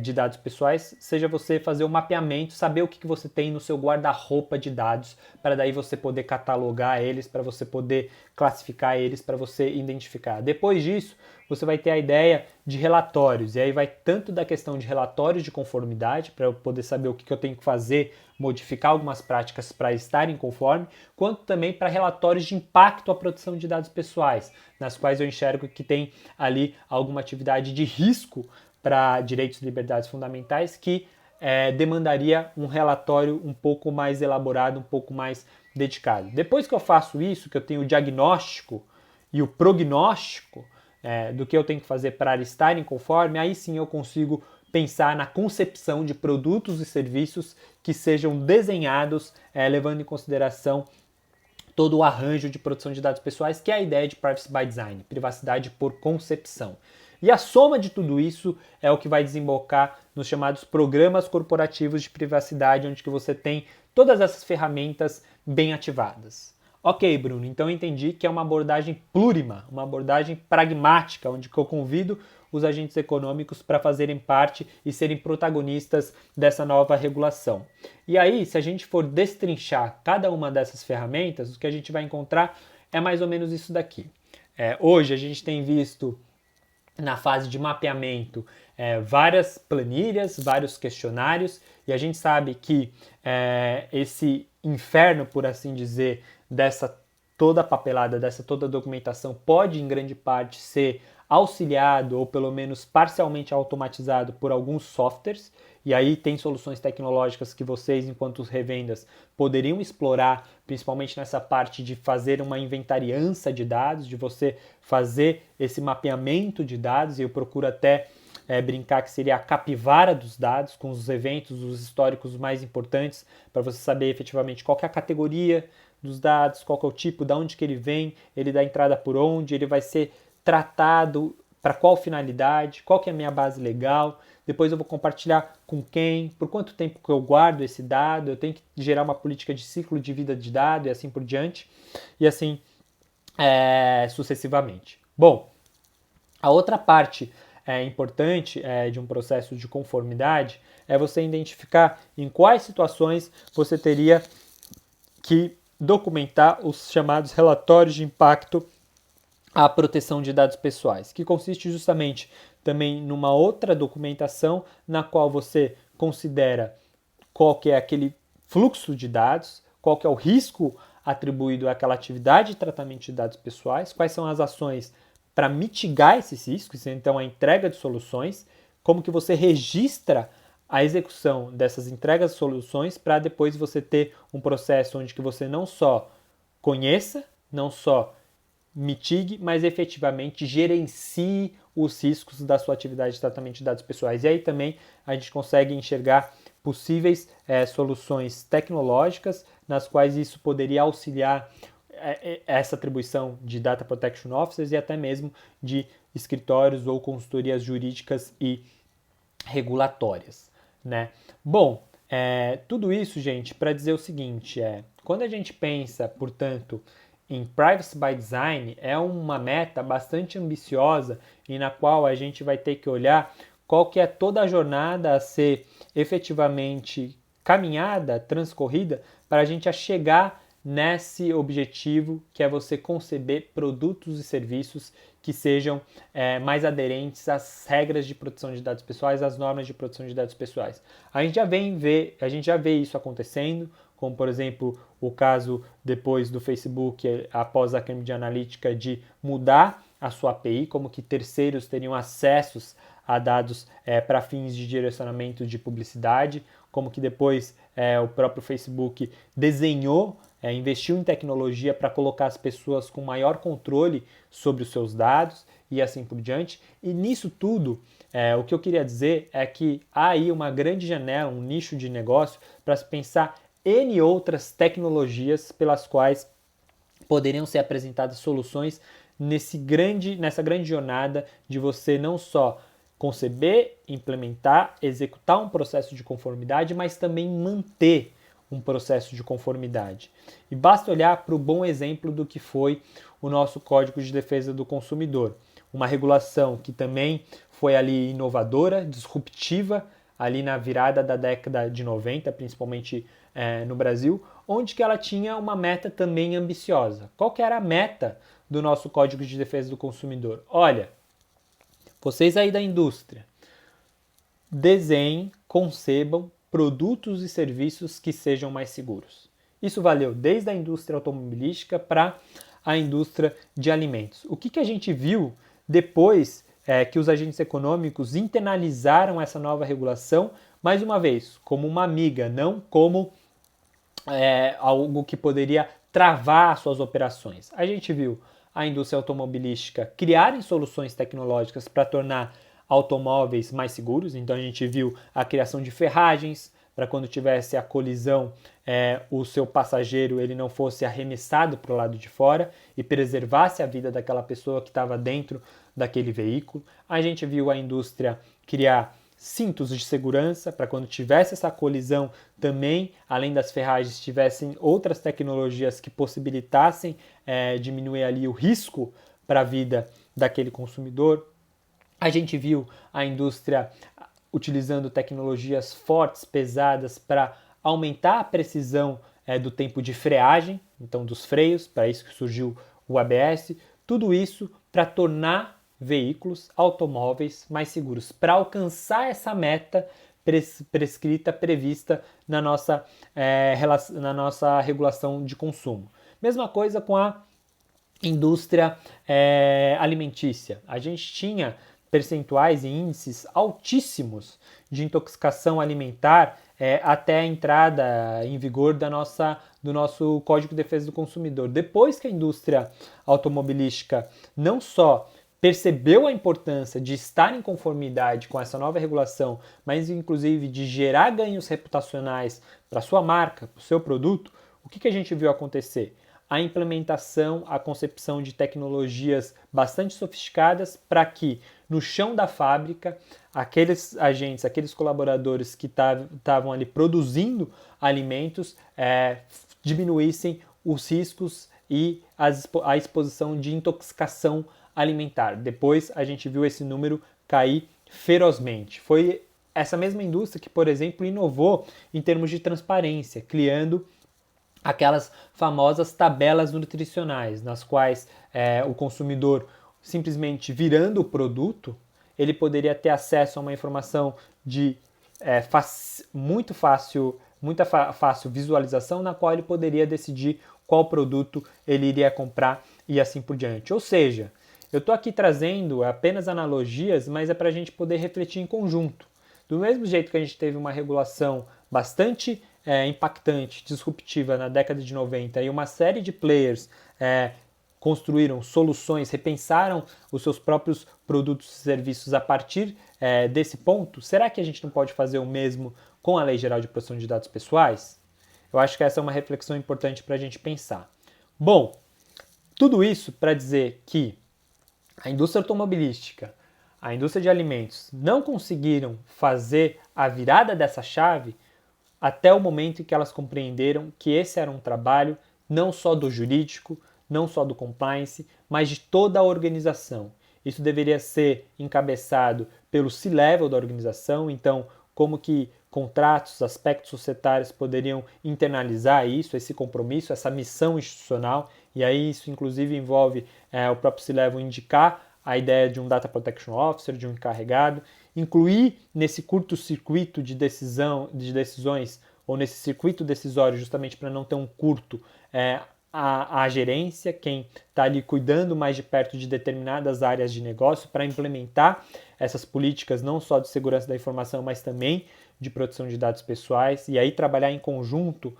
de dados pessoais, seja você fazer o mapeamento, saber o que você tem no seu guarda-roupa de dados, para daí você poder catalogar eles, para você poder classificar eles, para você identificar. Depois disso, você vai ter a ideia de relatórios, e aí vai tanto da questão de relatórios de conformidade, para eu poder saber o que eu tenho que fazer, modificar algumas práticas para estarem conforme, quanto também para relatórios de impacto à proteção de dados pessoais, nas quais eu enxergo que tem ali alguma atividade de risco para direitos e liberdades fundamentais que demandaria um relatório um pouco mais elaborado, um pouco mais dedicado. Depois que eu faço isso, que eu tenho o diagnóstico e o prognóstico do que eu tenho que fazer para estar em conforme, aí sim eu consigo pensar na concepção de produtos e serviços que sejam desenhados levando em consideração todo o arranjo de proteção de dados pessoais, que é a ideia de Privacy by Design, privacidade por concepção. E a soma de tudo isso é o que vai desembocar nos chamados programas corporativos de privacidade, onde que você tem todas essas ferramentas bem ativadas. Ok, Bruno, então eu entendi que é uma abordagem plurima, uma abordagem pragmática, onde que eu convido os agentes econômicos para fazerem parte e serem protagonistas dessa nova regulação. E aí, se a gente for destrinchar cada uma dessas ferramentas, o que a gente vai encontrar é mais ou menos isso daqui. Hoje a gente tem visto na fase de mapeamento várias planilhas, vários questionários, e a gente sabe que esse inferno, por assim dizer, dessa toda a papelada, dessa toda a documentação pode em grande parte ser auxiliado ou pelo menos parcialmente automatizado por alguns softwares, e aí tem soluções tecnológicas que vocês, enquanto os revendas, poderiam explorar, principalmente nessa parte de fazer uma inventariança de dados, de você fazer esse mapeamento de dados, e eu procuro até brincar que seria a capivara dos dados, com os eventos, os históricos mais importantes, para você saber efetivamente qual que é a categoria dos dados, qual que é o tipo, de onde que ele dá entrada por onde, ele vai ser tratado, para qual finalidade, qual que é a minha base legal, depois eu vou compartilhar com quem, por quanto tempo que eu guardo esse dado, eu tenho que gerar uma política de ciclo de vida de dado e assim por diante, e assim sucessivamente. Bom, a outra parte importante de um processo de conformidade é você identificar em quais situações você teria que documentar os chamados relatórios de impacto à proteção de dados pessoais, que consiste justamente também numa outra documentação na qual você considera qual que é aquele fluxo de dados, qual que é o risco atribuído àquela atividade de tratamento de dados pessoais, quais são as ações para mitigar esses riscos, então a entrega de soluções, como que você registra a execução dessas entregas de soluções para depois você ter um processo onde que você não só conheça, não só mitigue, mas efetivamente gerencie os riscos da sua atividade de tratamento de dados pessoais. E aí também a gente consegue enxergar possíveis soluções tecnológicas nas quais isso poderia auxiliar essa atribuição de Data Protection Officers e até mesmo de escritórios ou consultorias jurídicas e regulatórias, né? Bom, tudo isso, gente, para dizer o seguinte, quando a gente pensa, portanto, em Privacy by Design, é uma meta bastante ambiciosa e na qual a gente vai ter que olhar qual que é toda a jornada a ser efetivamente caminhada, transcorrida, para a gente chegar nesse objetivo que é você conceber produtos e serviços que sejam mais aderentes às regras de proteção de dados pessoais, às normas de proteção de dados pessoais. A gente já vê isso acontecendo, como por exemplo o caso depois do Facebook, após a Cambridge Analytica, de mudar a sua API, como que terceiros teriam acessos a dados para fins de direcionamento de publicidade, como que depois o próprio Facebook desenhou, investiu em tecnologia para colocar as pessoas com maior controle sobre os seus dados, e assim por diante. E nisso tudo, o que eu queria dizer é que há aí uma grande janela, um nicho de negócio para se pensar N outras tecnologias pelas quais poderiam ser apresentadas soluções nessa grande jornada de você não só conceber, implementar, executar um processo de conformidade, mas também manter um processo de conformidade. E basta olhar para o bom exemplo do que foi o nosso Código de Defesa do Consumidor, uma regulação que também foi ali inovadora, disruptiva, ali na virada da década de 90, principalmente no Brasil, onde que ela tinha uma meta também ambiciosa. Qual que era a meta do nosso Código de Defesa do Consumidor? Olha, vocês aí da indústria, desenhem, concebam produtos e serviços que sejam mais seguros. Isso valeu desde a indústria automobilística para a indústria de alimentos. O que a gente viu depois que os agentes econômicos internalizaram essa nova regulação, mais uma vez, como uma amiga, não como algo que poderia travar suas operações. A gente viu a indústria automobilística criarem soluções tecnológicas para tornar automóveis mais seguros. Então a gente viu a criação de ferragens para quando tivesse a colisão, o seu passageiro ele não fosse arremessado para o lado de fora e preservasse a vida daquela pessoa que estava dentro daquele veículo. A gente viu a indústria criar cintos de segurança para quando tivesse essa colisão também, além das ferragens, tivessem outras tecnologias que possibilitassem diminuir ali o risco para a vida daquele consumidor. A gente viu a indústria utilizando tecnologias fortes, pesadas, para aumentar a precisão do tempo de freagem, então dos freios, para isso que surgiu o ABS, tudo isso para tornar veículos, automóveis mais seguros, para alcançar essa meta prescrita, prevista na nossa regulação de consumo. Mesma coisa com a indústria alimentícia. A gente tinha percentuais e índices altíssimos de intoxicação alimentar até a entrada em vigor do nosso Código de Defesa do Consumidor. Depois que a indústria automobilística não só percebeu a importância de estar em conformidade com essa nova regulação, mas inclusive de gerar ganhos reputacionais para sua marca, para o seu produto, o que a gente viu acontecer? A implementação, a concepção de tecnologias bastante sofisticadas para que no chão da fábrica, aqueles agentes, aqueles colaboradores que estavam ali produzindo alimentos diminuíssem os riscos e a exposição de intoxicação alimentar. Depois a gente viu esse número cair ferozmente. Foi essa mesma indústria que, por exemplo, inovou em termos de transparência, criando aquelas famosas tabelas nutricionais, nas quais o consumidor, simplesmente virando o produto, ele poderia ter acesso a uma informação de muita fácil visualização, na qual ele poderia decidir qual produto ele iria comprar e assim por diante. Ou seja, eu estou aqui trazendo apenas analogias, mas é para a gente poder refletir em conjunto. Do mesmo jeito que a gente teve uma regulação bastante impactante, disruptiva na década de 90 e uma série de players construíram soluções, repensaram os seus próprios produtos e serviços a partir desse ponto, será que a gente não pode fazer o mesmo com a Lei Geral de Proteção de Dados Pessoais? Eu acho que essa é uma reflexão importante para a gente pensar. Bom, tudo isso para dizer que a indústria automobilística, a indústria de alimentos não conseguiram fazer a virada dessa chave até o momento em que elas compreenderam que esse era um trabalho não só do jurídico, não só do compliance, mas de toda a organização. Isso deveria ser encabeçado pelo C-level da organização, então como que contratos, aspectos societários poderiam internalizar isso, esse compromisso, essa missão institucional, e aí isso inclusive envolve o próprio C-level indicar a ideia de um Data Protection Officer, de um encarregado, incluir nesse curto-circuito de decisões, ou nesse circuito decisório, justamente para não ter um curto, a gerência, quem está ali cuidando mais de perto de determinadas áreas de negócio para implementar essas políticas não só de segurança da informação, mas também de proteção de dados pessoais, e aí trabalhar em conjunto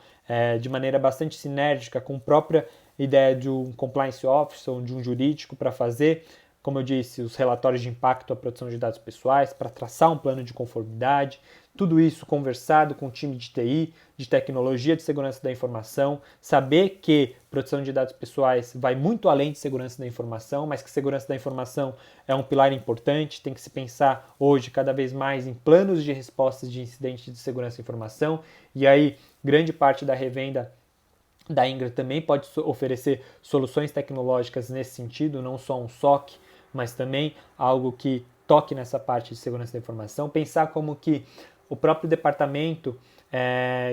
de maneira bastante sinérgica com a própria ideia de um compliance officer ou de um jurídico para fazer como eu disse, os relatórios de impacto à proteção de dados pessoais, para traçar um plano de conformidade, tudo isso conversado com o time de TI, de tecnologia de segurança da informação, saber que proteção de dados pessoais vai muito além de segurança da informação, mas que segurança da informação é um pilar importante, tem que se pensar hoje cada vez mais em planos de respostas de incidentes de segurança da informação, e aí grande parte da revenda da Ingram também pode oferecer soluções tecnológicas nesse sentido, não só um SOC, mas também algo que toque nessa parte de segurança da informação. Pensar como que o próprio departamento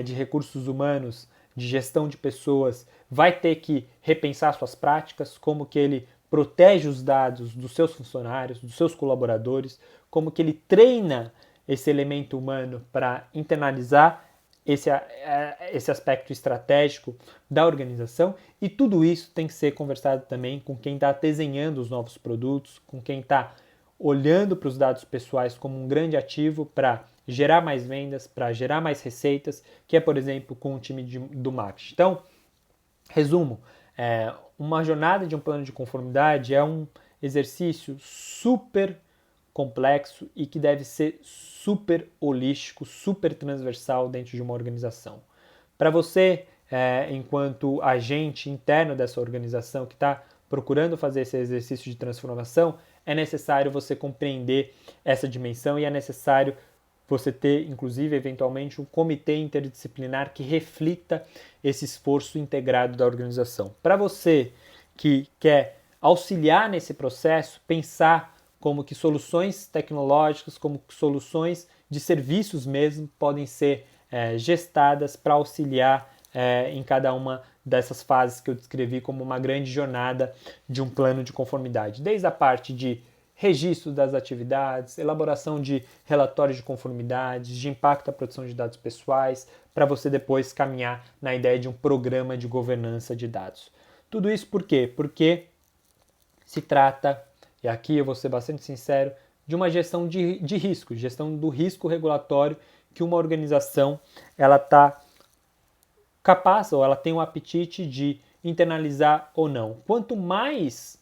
de recursos humanos, de gestão de pessoas, vai ter que repensar suas práticas, como que ele protege os dados dos seus funcionários, dos seus colaboradores, como que ele treina esse elemento humano para internalizar esse aspecto estratégico da organização, e tudo isso tem que ser conversado também com quem está desenhando os novos produtos, com quem está olhando para os dados pessoais como um grande ativo para gerar mais vendas, para gerar mais receitas, que é, por exemplo, com o time do marketing. Então, resumo, uma jornada de um plano de conformidade é um exercício super complexo e que deve ser super holístico, super transversal dentro de uma organização. Para você, enquanto agente interno dessa organização que está procurando fazer esse exercício de transformação, é necessário você compreender essa dimensão e é necessário você ter, inclusive, eventualmente, um comitê interdisciplinar que reflita esse esforço integrado da organização. Para você que quer auxiliar nesse processo, pensar como que soluções tecnológicas, como que soluções de serviços mesmo podem ser gestadas para auxiliar em cada uma dessas fases que eu descrevi como uma grande jornada de um plano de conformidade. Desde a parte de registro das atividades, elaboração de relatórios de conformidade, de impacto à proteção de dados pessoais, para você depois caminhar na ideia de um programa de governança de dados. Tudo isso por quê? Porque se trata, e aqui eu vou ser bastante sincero, de uma gestão de risco, gestão do risco regulatório que uma organização ela está capaz ou ela tem o apetite de internalizar ou não. Quanto mais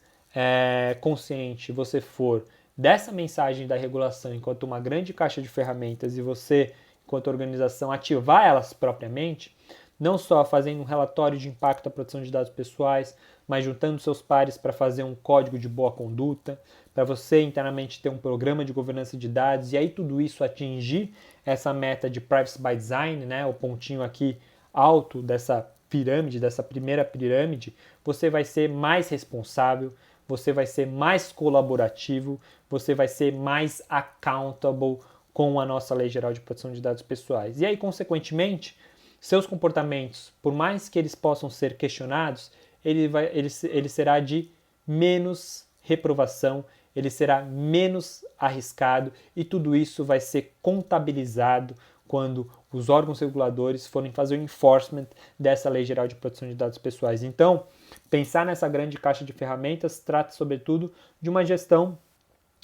consciente você for dessa mensagem da regulação enquanto uma grande caixa de ferramentas e você, enquanto organização, ativar elas propriamente, não só fazendo um relatório de impacto à proteção de dados pessoais, mas juntando seus pares para fazer um código de boa conduta, para você internamente ter um programa de governança de dados e aí tudo isso atingir essa meta de Privacy by Design, né, o pontinho aqui alto dessa pirâmide, dessa primeira pirâmide, você vai ser mais responsável, você vai ser mais colaborativo, você vai ser mais accountable com a nossa Lei Geral de Proteção de Dados Pessoais. E aí, consequentemente, seus comportamentos, por mais que eles possam ser questionados, ele será de menos reprovação, ele será menos arriscado e tudo isso vai ser contabilizado quando os órgãos reguladores forem fazer o enforcement dessa Lei Geral de Proteção de Dados Pessoais. Então, pensar nessa grande caixa de ferramentas trata, sobretudo, de uma gestão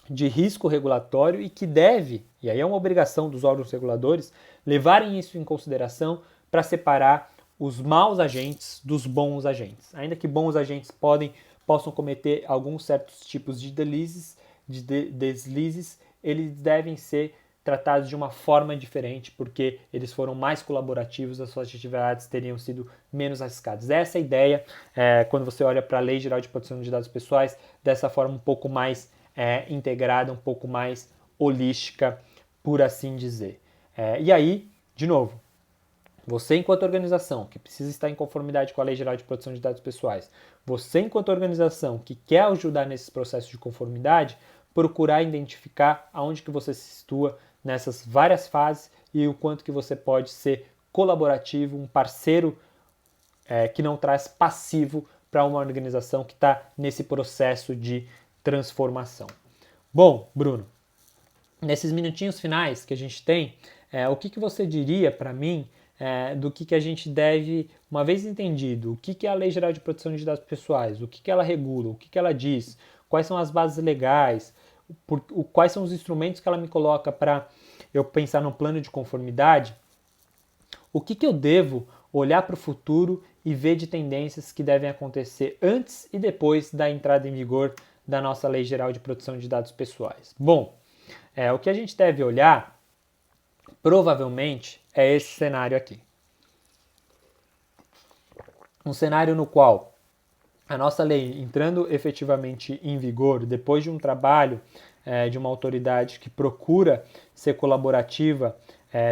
de risco regulatório e que deve, e aí é uma obrigação dos órgãos reguladores, levarem isso em consideração para separar os maus agentes dos bons agentes. Ainda que bons agentes possam cometer alguns certos tipos de deslizes, eles devem ser tratados de uma forma diferente, porque eles foram mais colaborativos, as suas atividades teriam sido menos arriscadas. Essa é a ideia quando você olha para a Lei Geral de Proteção de Dados Pessoais, dessa forma um pouco mais integrada, um pouco mais holística, por assim dizer. E aí, de novo, você enquanto organização que precisa estar em conformidade com a Lei Geral de Proteção de Dados Pessoais, você enquanto organização que quer ajudar nesses processos de conformidade, procurar identificar aonde que você se situa nessas várias fases e o quanto que você pode ser colaborativo, um parceiro que não traz passivo para uma organização que está nesse processo de transformação. Bom, Bruno, nesses minutinhos finais que a gente tem, o que você diria para mim do que a gente deve, uma vez entendido, o que é a Lei Geral de Proteção de Dados Pessoais, o que ela regula, o que ela diz, quais são as bases legais, quais são os instrumentos que ela me coloca para eu pensar no plano de conformidade, o que eu devo olhar para o futuro e ver de tendências que devem acontecer antes e depois da entrada em vigor da nossa Lei Geral de Proteção de Dados Pessoais? Bom, o que a gente deve olhar, provavelmente, é esse cenário aqui. Um cenário no qual a nossa lei entrando efetivamente em vigor, depois de um trabalho de uma autoridade que procura ser colaborativa,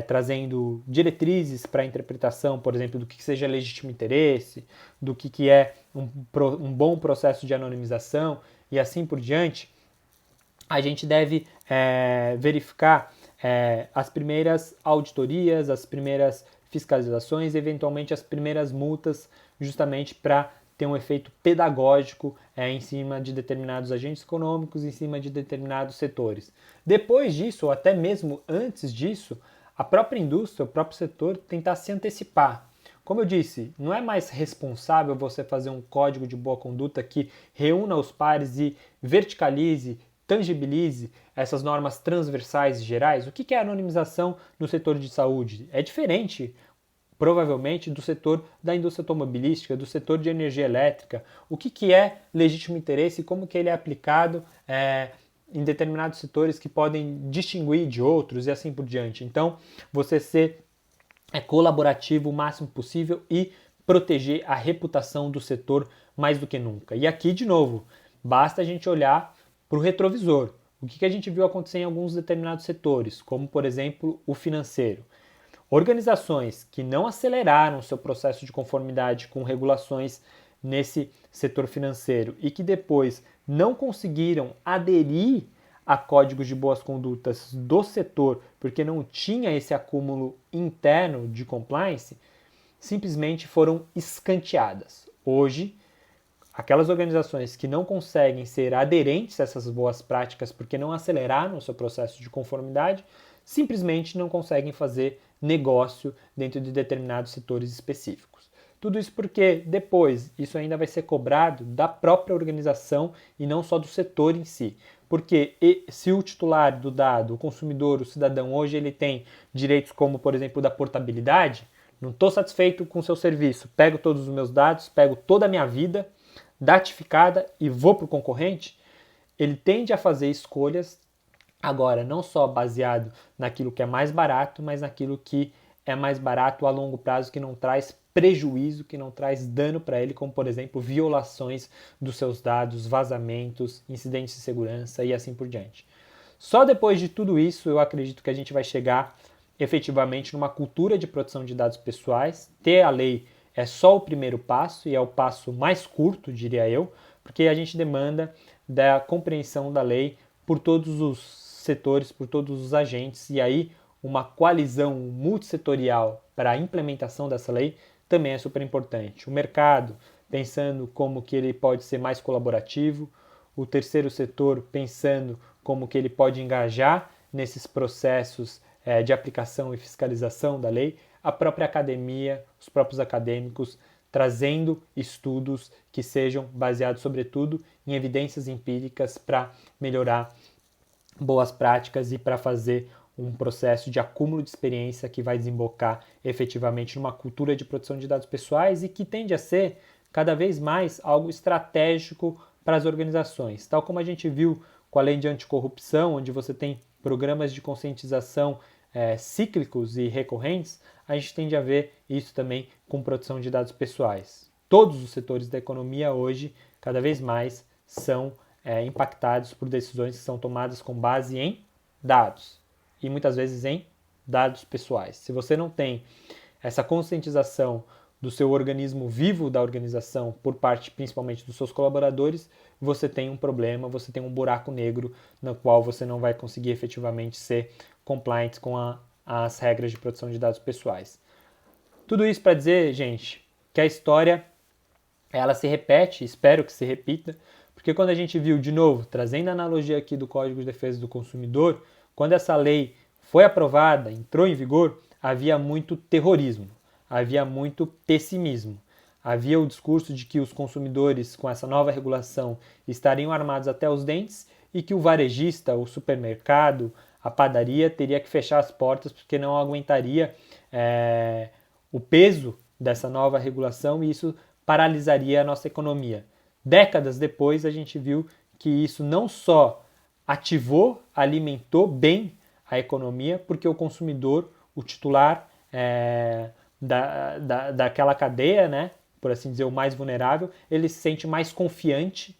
trazendo diretrizes para a interpretação, por exemplo, do que seja legítimo interesse, do que é um bom processo de anonimização e assim por diante, a gente deve verificar as primeiras auditorias, as primeiras fiscalizações, eventualmente as primeiras multas, justamente para ter um efeito pedagógico em cima de determinados agentes econômicos, em cima de determinados setores. Depois disso, ou até mesmo antes disso, a própria indústria, o próprio setor tentar se antecipar. Como eu disse, não é mais responsável você fazer um código de boa conduta que reúna os pares e verticalize, tangibilize essas normas transversais e gerais. O que é anonimização no setor de saúde? É diferente, provavelmente, do setor da indústria automobilística, do setor de energia elétrica. O que é legítimo interesse e como que ele é aplicado em determinados setores que podem distinguir de outros e assim por diante. Então, você ser colaborativo o máximo possível e proteger a reputação do setor mais do que nunca. E aqui, de novo, basta a gente olhar para o retrovisor. O que a gente viu acontecer em alguns determinados setores, como, por exemplo, o financeiro. Organizações que não aceleraram seu processo de conformidade com regulações nesse setor financeiro e que depois não conseguiram aderir a códigos de boas condutas do setor porque não tinha esse acúmulo interno de compliance, simplesmente foram escanteadas. Hoje, aquelas organizações que não conseguem ser aderentes a essas boas práticas porque não aceleraram o seu processo de conformidade, simplesmente não conseguem fazer negócio dentro de determinados setores específicos. Tudo isso porque depois isso ainda vai ser cobrado da própria organização e não só do setor em si. Porque se o titular do dado, o consumidor, o cidadão, hoje ele tem direitos como, por exemplo, da portabilidade, não estou satisfeito com o seu serviço, pego todos os meus dados, pego toda a minha vida datificada e vou para o concorrente, ele tende a fazer escolhas agora não só baseado naquilo que é mais barato, mas naquilo que é mais barato a longo prazo, que não traz prejuízo, que não traz dano para ele, como por exemplo violações dos seus dados, vazamentos, incidentes de segurança e assim por diante. Só depois de tudo isso eu acredito que a gente vai chegar efetivamente numa cultura de proteção de dados pessoais. Ter a lei é só o primeiro passo e é o passo mais curto, diria eu, porque a gente demanda da compreensão da lei por todos os setores, por todos os agentes, e aí uma coalizão multissetorial para a implementação dessa lei também é super importante. O mercado pensando como que ele pode ser mais colaborativo, o terceiro setor pensando como que ele pode engajar nesses processos de aplicação e fiscalização da lei, a própria academia, os próprios acadêmicos trazendo estudos que sejam baseados sobretudo em evidências empíricas para melhorar boas práticas e para fazer um processo de acúmulo de experiência que vai desembocar efetivamente numa cultura de proteção de dados pessoais e que tende a ser cada vez mais algo estratégico para as organizações. Tal como a gente viu com a lei de anticorrupção, onde você tem programas de conscientização cíclicos e recorrentes, a gente tende a ver isso também com proteção de dados pessoais. Todos os setores da economia hoje, cada vez mais, são impactados por decisões que são tomadas com base em dados e muitas vezes em dados pessoais. Se você não tem essa conscientização do seu organismo vivo da organização por parte principalmente dos seus colaboradores, você tem um problema, você tem um buraco negro no qual você não vai conseguir efetivamente ser compliant com as regras de proteção de dados pessoais. Tudo isso para dizer, gente, que a história ela se repete, espero que se repita, porque quando a gente viu, de novo, trazendo a analogia aqui do Código de Defesa do Consumidor, quando essa lei foi aprovada, entrou em vigor, havia muito terrorismo, havia muito pessimismo. Havia o discurso de que os consumidores, com essa nova regulação, estariam armados até os dentes e que o varejista, o supermercado, a padaria teria que fechar as portas porque não aguentaria o peso dessa nova regulação e isso paralisaria a nossa economia. Décadas depois, a gente viu que isso não só ativou, alimentou bem a economia, porque o consumidor, o titular daquela cadeia, né, por assim dizer, o mais vulnerável, ele se sente mais confiante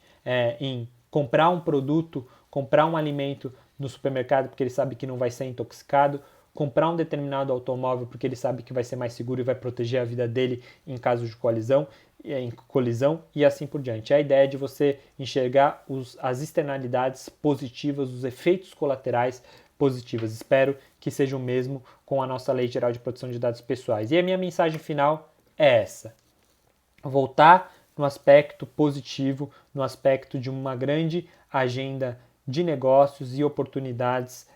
em comprar um produto, comprar um alimento no supermercado porque ele sabe que não vai ser intoxicado, comprar um determinado automóvel porque ele sabe que vai ser mais seguro e vai proteger a vida dele em caso de colisão e assim por diante. A ideia é de você enxergar as externalidades positivas, os efeitos colaterais positivos. Espero que seja o mesmo com a nossa Lei Geral de Proteção de Dados Pessoais. E a minha mensagem final é essa: voltar no aspecto positivo, no aspecto de uma grande agenda de negócios e oportunidades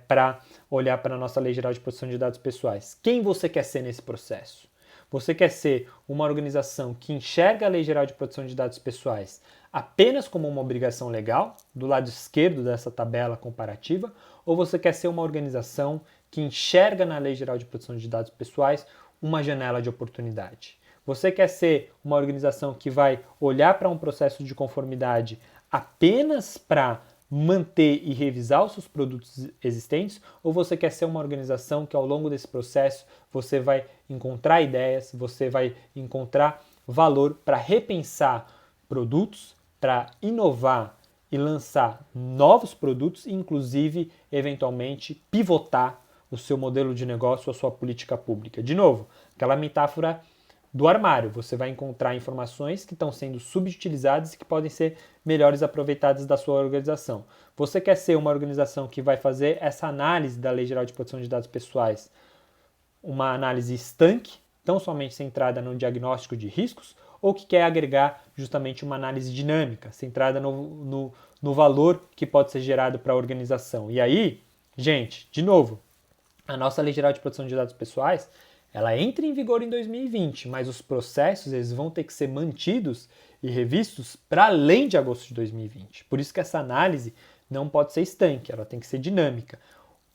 para olhar para a nossa Lei Geral de Proteção de Dados Pessoais. Quem você quer ser nesse processo? Você quer ser uma organização que enxerga a Lei Geral de Proteção de Dados Pessoais apenas como uma obrigação legal, do lado esquerdo dessa tabela comparativa, ou você quer ser uma organização que enxerga na Lei Geral de Proteção de Dados Pessoais uma janela de oportunidade? Você quer ser uma organização que vai olhar para um processo de conformidade apenas para manter e revisar os seus produtos existentes, ou você quer ser uma organização que ao longo desse processo você vai encontrar ideias, você vai encontrar valor para repensar produtos, para inovar e lançar novos produtos e inclusive eventualmente pivotar o seu modelo de negócio, a sua política pública? De novo, aquela metáfora do armário, você vai encontrar informações que estão sendo subutilizadas e que podem ser melhores aproveitadas da sua organização. Você quer ser uma organização que vai fazer essa análise da Lei Geral de Proteção de Dados Pessoais, uma análise estanque, tão somente centrada no diagnóstico de riscos, ou que quer agregar justamente uma análise dinâmica, centrada no valor que pode ser gerado para a organização? E aí, gente, de novo, a nossa Lei Geral de Proteção de Dados Pessoais, ela entra em vigor em 2020, mas os processos eles vão ter que ser mantidos e revistos para além de agosto de 2020. Por isso que essa análise não pode ser estanque, ela tem que ser dinâmica.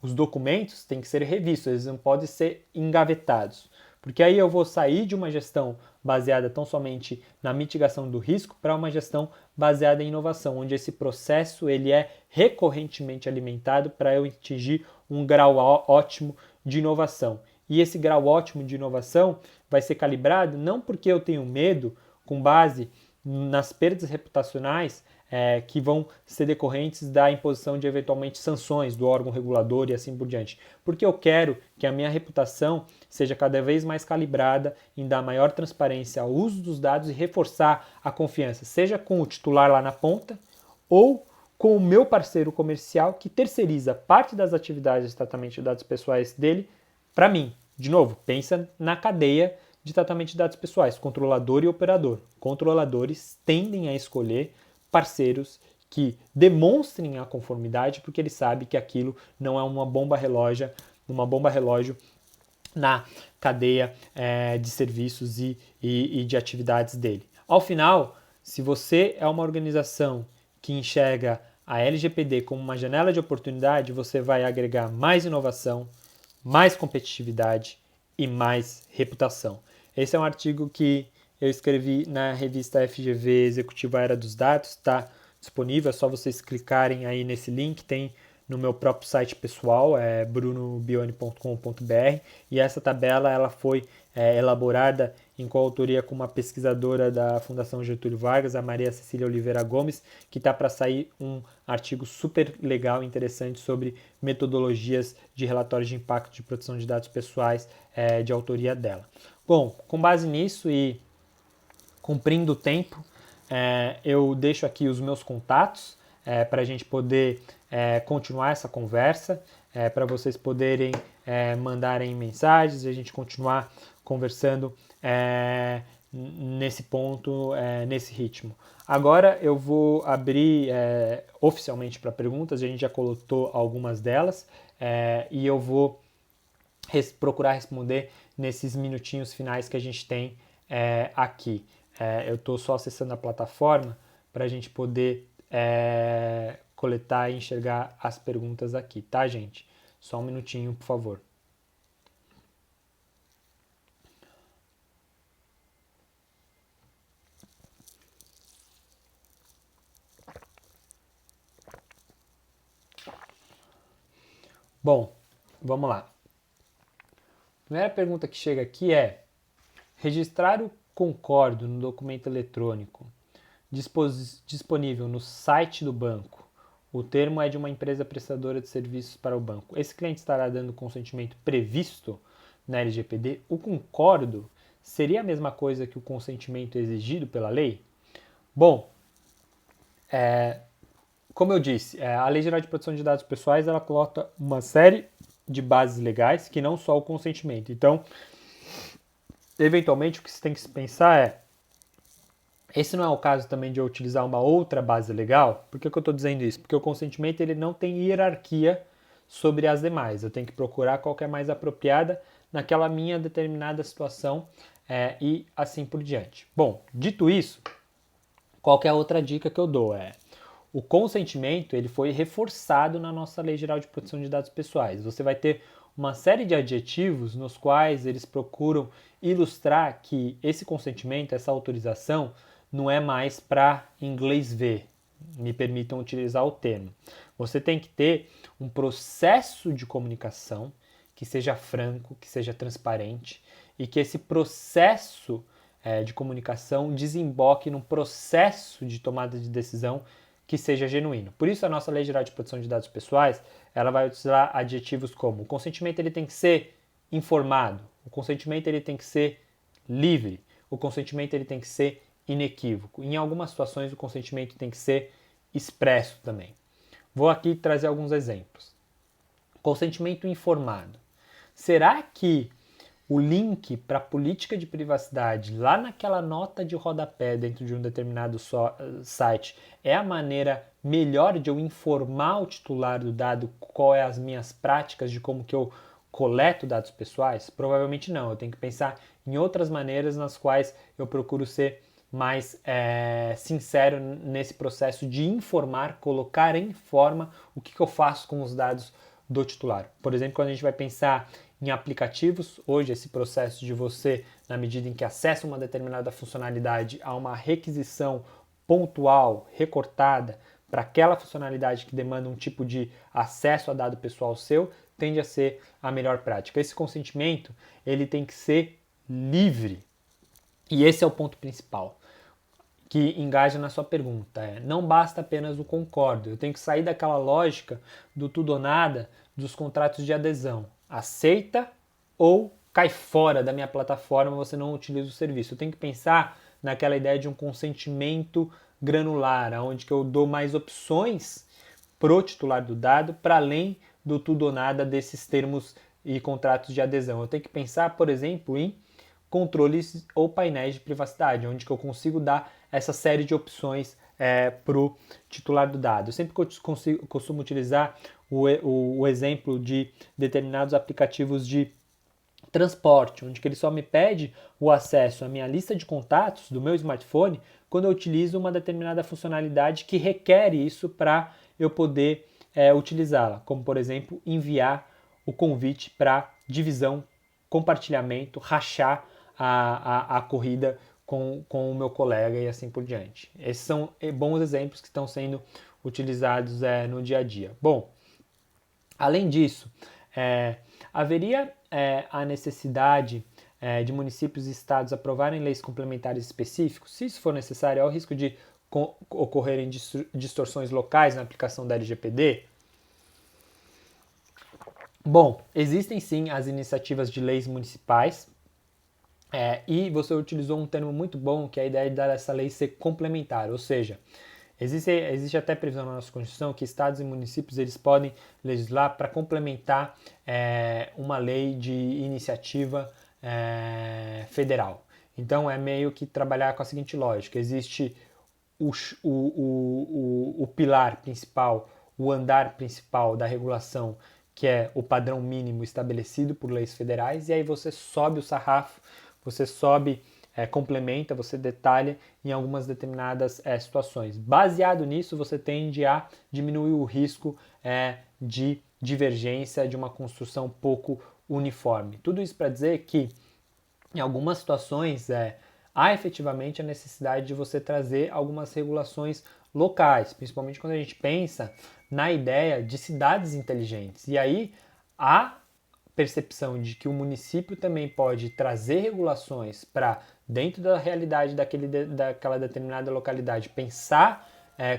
Os documentos têm que ser revistos, eles não podem ser engavetados. Porque aí eu vou sair de uma gestão baseada tão somente na mitigação do risco para uma gestão baseada em inovação, onde esse processo ele é recorrentemente alimentado para eu atingir um grau ótimo de inovação. E esse grau ótimo de inovação vai ser calibrado não porque eu tenho medo, com base nas perdas reputacionais que vão ser decorrentes da imposição de eventualmente sanções do órgão regulador e assim por diante. Porque eu quero que a minha reputação seja cada vez mais calibrada em dar maior transparência ao uso dos dados e reforçar a confiança, seja com o titular lá na ponta ou com o meu parceiro comercial que terceiriza parte das atividades de tratamento de dados pessoais dele para mim. De novo, pensa na cadeia de tratamento de dados pessoais, controlador e operador. Controladores tendem a escolher parceiros que demonstrem a conformidade porque ele sabe que aquilo não é uma bomba relógio na cadeia de serviços e de atividades dele. Ao final, se você é uma organização que enxerga a LGPD como uma janela de oportunidade, você vai agregar mais inovação, mais competitividade e mais reputação. Esse é um artigo que eu escrevi na revista FGV Executiva Era dos Dados, está disponível, é só vocês clicarem aí nesse link, tem no meu próprio site pessoal, brunobione.com.br, e essa tabela ela foi elaborada em coautoria com uma pesquisadora da Fundação Getúlio Vargas, a Maria Cecília Oliveira Gomes, que está para sair um artigo super legal e interessante sobre metodologias de relatórios de impacto de proteção de dados pessoais de autoria dela. Bom, com base nisso e cumprindo o tempo, eu deixo aqui os meus contatos para a gente poder continuar essa conversa, para vocês poderem mandarem mensagens e a gente continuar conversando nesse ponto, nesse ritmo. Agora eu vou abrir oficialmente para perguntas, a gente já coletou algumas delas e eu vou procurar responder nesses minutinhos finais que a gente tem aqui. Eu estou só acessando a plataforma para a gente poder coletar e enxergar as perguntas aqui, tá, gente? Só um minutinho, por favor. Bom, vamos lá. A primeira pergunta que chega aqui é: registrar o concordo no documento eletrônico disponível no site do banco. O termo é de uma empresa prestadora de serviços para o banco. Esse cliente estará dando consentimento previsto na LGPD? O concordo seria a mesma coisa que o consentimento exigido pela lei? Bom, como eu disse, a Lei Geral de Proteção de Dados Pessoais ela coloca uma série de bases legais que não só o consentimento. Então, eventualmente, o que você tem que pensar é: esse não é o caso também de eu utilizar uma outra base legal? Por que eu estou dizendo isso? Porque o consentimento ele não tem hierarquia sobre as demais. Eu tenho que procurar qual que é mais apropriada naquela minha determinada situação e assim por diante. Bom, dito isso, qual que é a outra dica que eu dou? O consentimento ele foi reforçado na nossa Lei Geral de Proteção de Dados Pessoais. Você vai ter uma série de adjetivos nos quais eles procuram ilustrar que esse consentimento, essa autorização, não é mais para inglês ver. Me permitam utilizar o termo. Você tem que ter um processo de comunicação que seja franco, que seja transparente e que esse processo de comunicação desemboque num processo de tomada de decisão que seja genuíno. Por isso a nossa Lei Geral de Proteção de Dados Pessoais, ela vai utilizar adjetivos como: o consentimento ele tem que ser informado, o consentimento ele tem que ser livre, o consentimento ele tem que ser inequívoco. Em algumas situações o consentimento tem que ser expresso também. Vou aqui trazer alguns exemplos. Consentimento informado. Será que o link para a política de privacidade lá naquela nota de rodapé dentro de um determinado site é a maneira melhor de eu informar o titular do dado qual é as minhas práticas de como que eu coleto dados pessoais? Provavelmente não. Eu tenho que pensar em outras maneiras nas quais eu procuro ser mais sincero nesse processo de informar, colocar em forma o que eu faço com os dados do titular. Por exemplo, quando a gente vai pensar em aplicativos, hoje esse processo de você, na medida em que acessa uma determinada funcionalidade, há uma requisição pontual, recortada, para aquela funcionalidade que demanda um tipo de acesso a dado pessoal seu, tende a ser a melhor prática. Esse consentimento, ele tem que ser livre. E esse é o ponto principal que engaja na sua pergunta. Não basta apenas o concordo, eu tenho que sair daquela lógica do tudo ou nada dos contratos de adesão. Aceita ou cai fora da minha plataforma, você não utiliza o serviço. Eu tenho que pensar naquela ideia de um consentimento granular, onde que eu dou mais opções pro titular do dado, para além do tudo ou nada desses termos e contratos de adesão. Eu tenho que pensar, por exemplo, em controles ou painéis de privacidade, onde que eu consigo dar essa série de opções para o titular do dado. Eu sempre costumo utilizar o exemplo de determinados aplicativos de transporte, onde que ele só me pede o acesso à minha lista de contatos do meu smartphone quando eu utilizo uma determinada funcionalidade que requer isso para eu poder utilizá-la, como por exemplo enviar o convite para divisão, compartilhamento, rachar a corrida com o meu colega e assim por diante. Esses são bons exemplos que estão sendo utilizados no dia a dia. Bom, além disso, haveria a necessidade de municípios e estados aprovarem leis complementares específicas? Se isso for necessário, há o risco de ocorrerem distorções locais na aplicação da LGPD? Bom, existem sim as iniciativas de leis municipais, e você utilizou um termo muito bom, que é a ideia de dar essa lei ser complementar, ou seja, existe até previsão na nossa Constituição que estados e municípios eles podem legislar para complementar uma lei de iniciativa federal. Então é meio que trabalhar com a seguinte lógica: existe o pilar principal, o andar principal da regulação, que é o padrão mínimo estabelecido por leis federais, e aí você sobe o sarrafo, você sobe, complementa, você detalha em algumas determinadas situações. Baseado nisso, você tende a diminuir o risco de divergência, de uma construção pouco uniforme. Tudo isso para dizer que, em algumas situações, há efetivamente a necessidade de você trazer algumas regulações locais, principalmente quando a gente pensa na ideia de cidades inteligentes. E aí a percepção de que o município também pode trazer regulações para, dentro da realidade daquela determinada localidade, pensar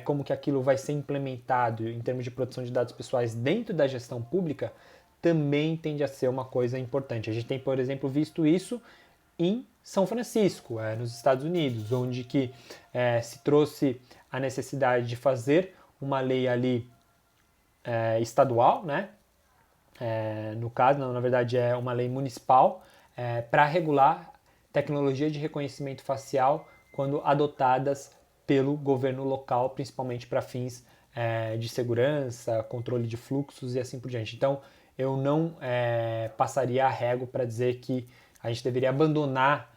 como que aquilo vai ser implementado em termos de proteção de dados pessoais dentro da gestão pública, também tende a ser uma coisa importante. A gente tem, por exemplo, visto isso em São Francisco, nos Estados Unidos, onde que se trouxe a necessidade de fazer uma lei ali estadual, né? No caso, na verdade, é uma lei municipal para regular tecnologia de reconhecimento facial quando adotadas pelo governo local, principalmente para fins de segurança, controle de fluxos e assim por diante. Então, eu não passaria a régua para dizer que a gente deveria abandonar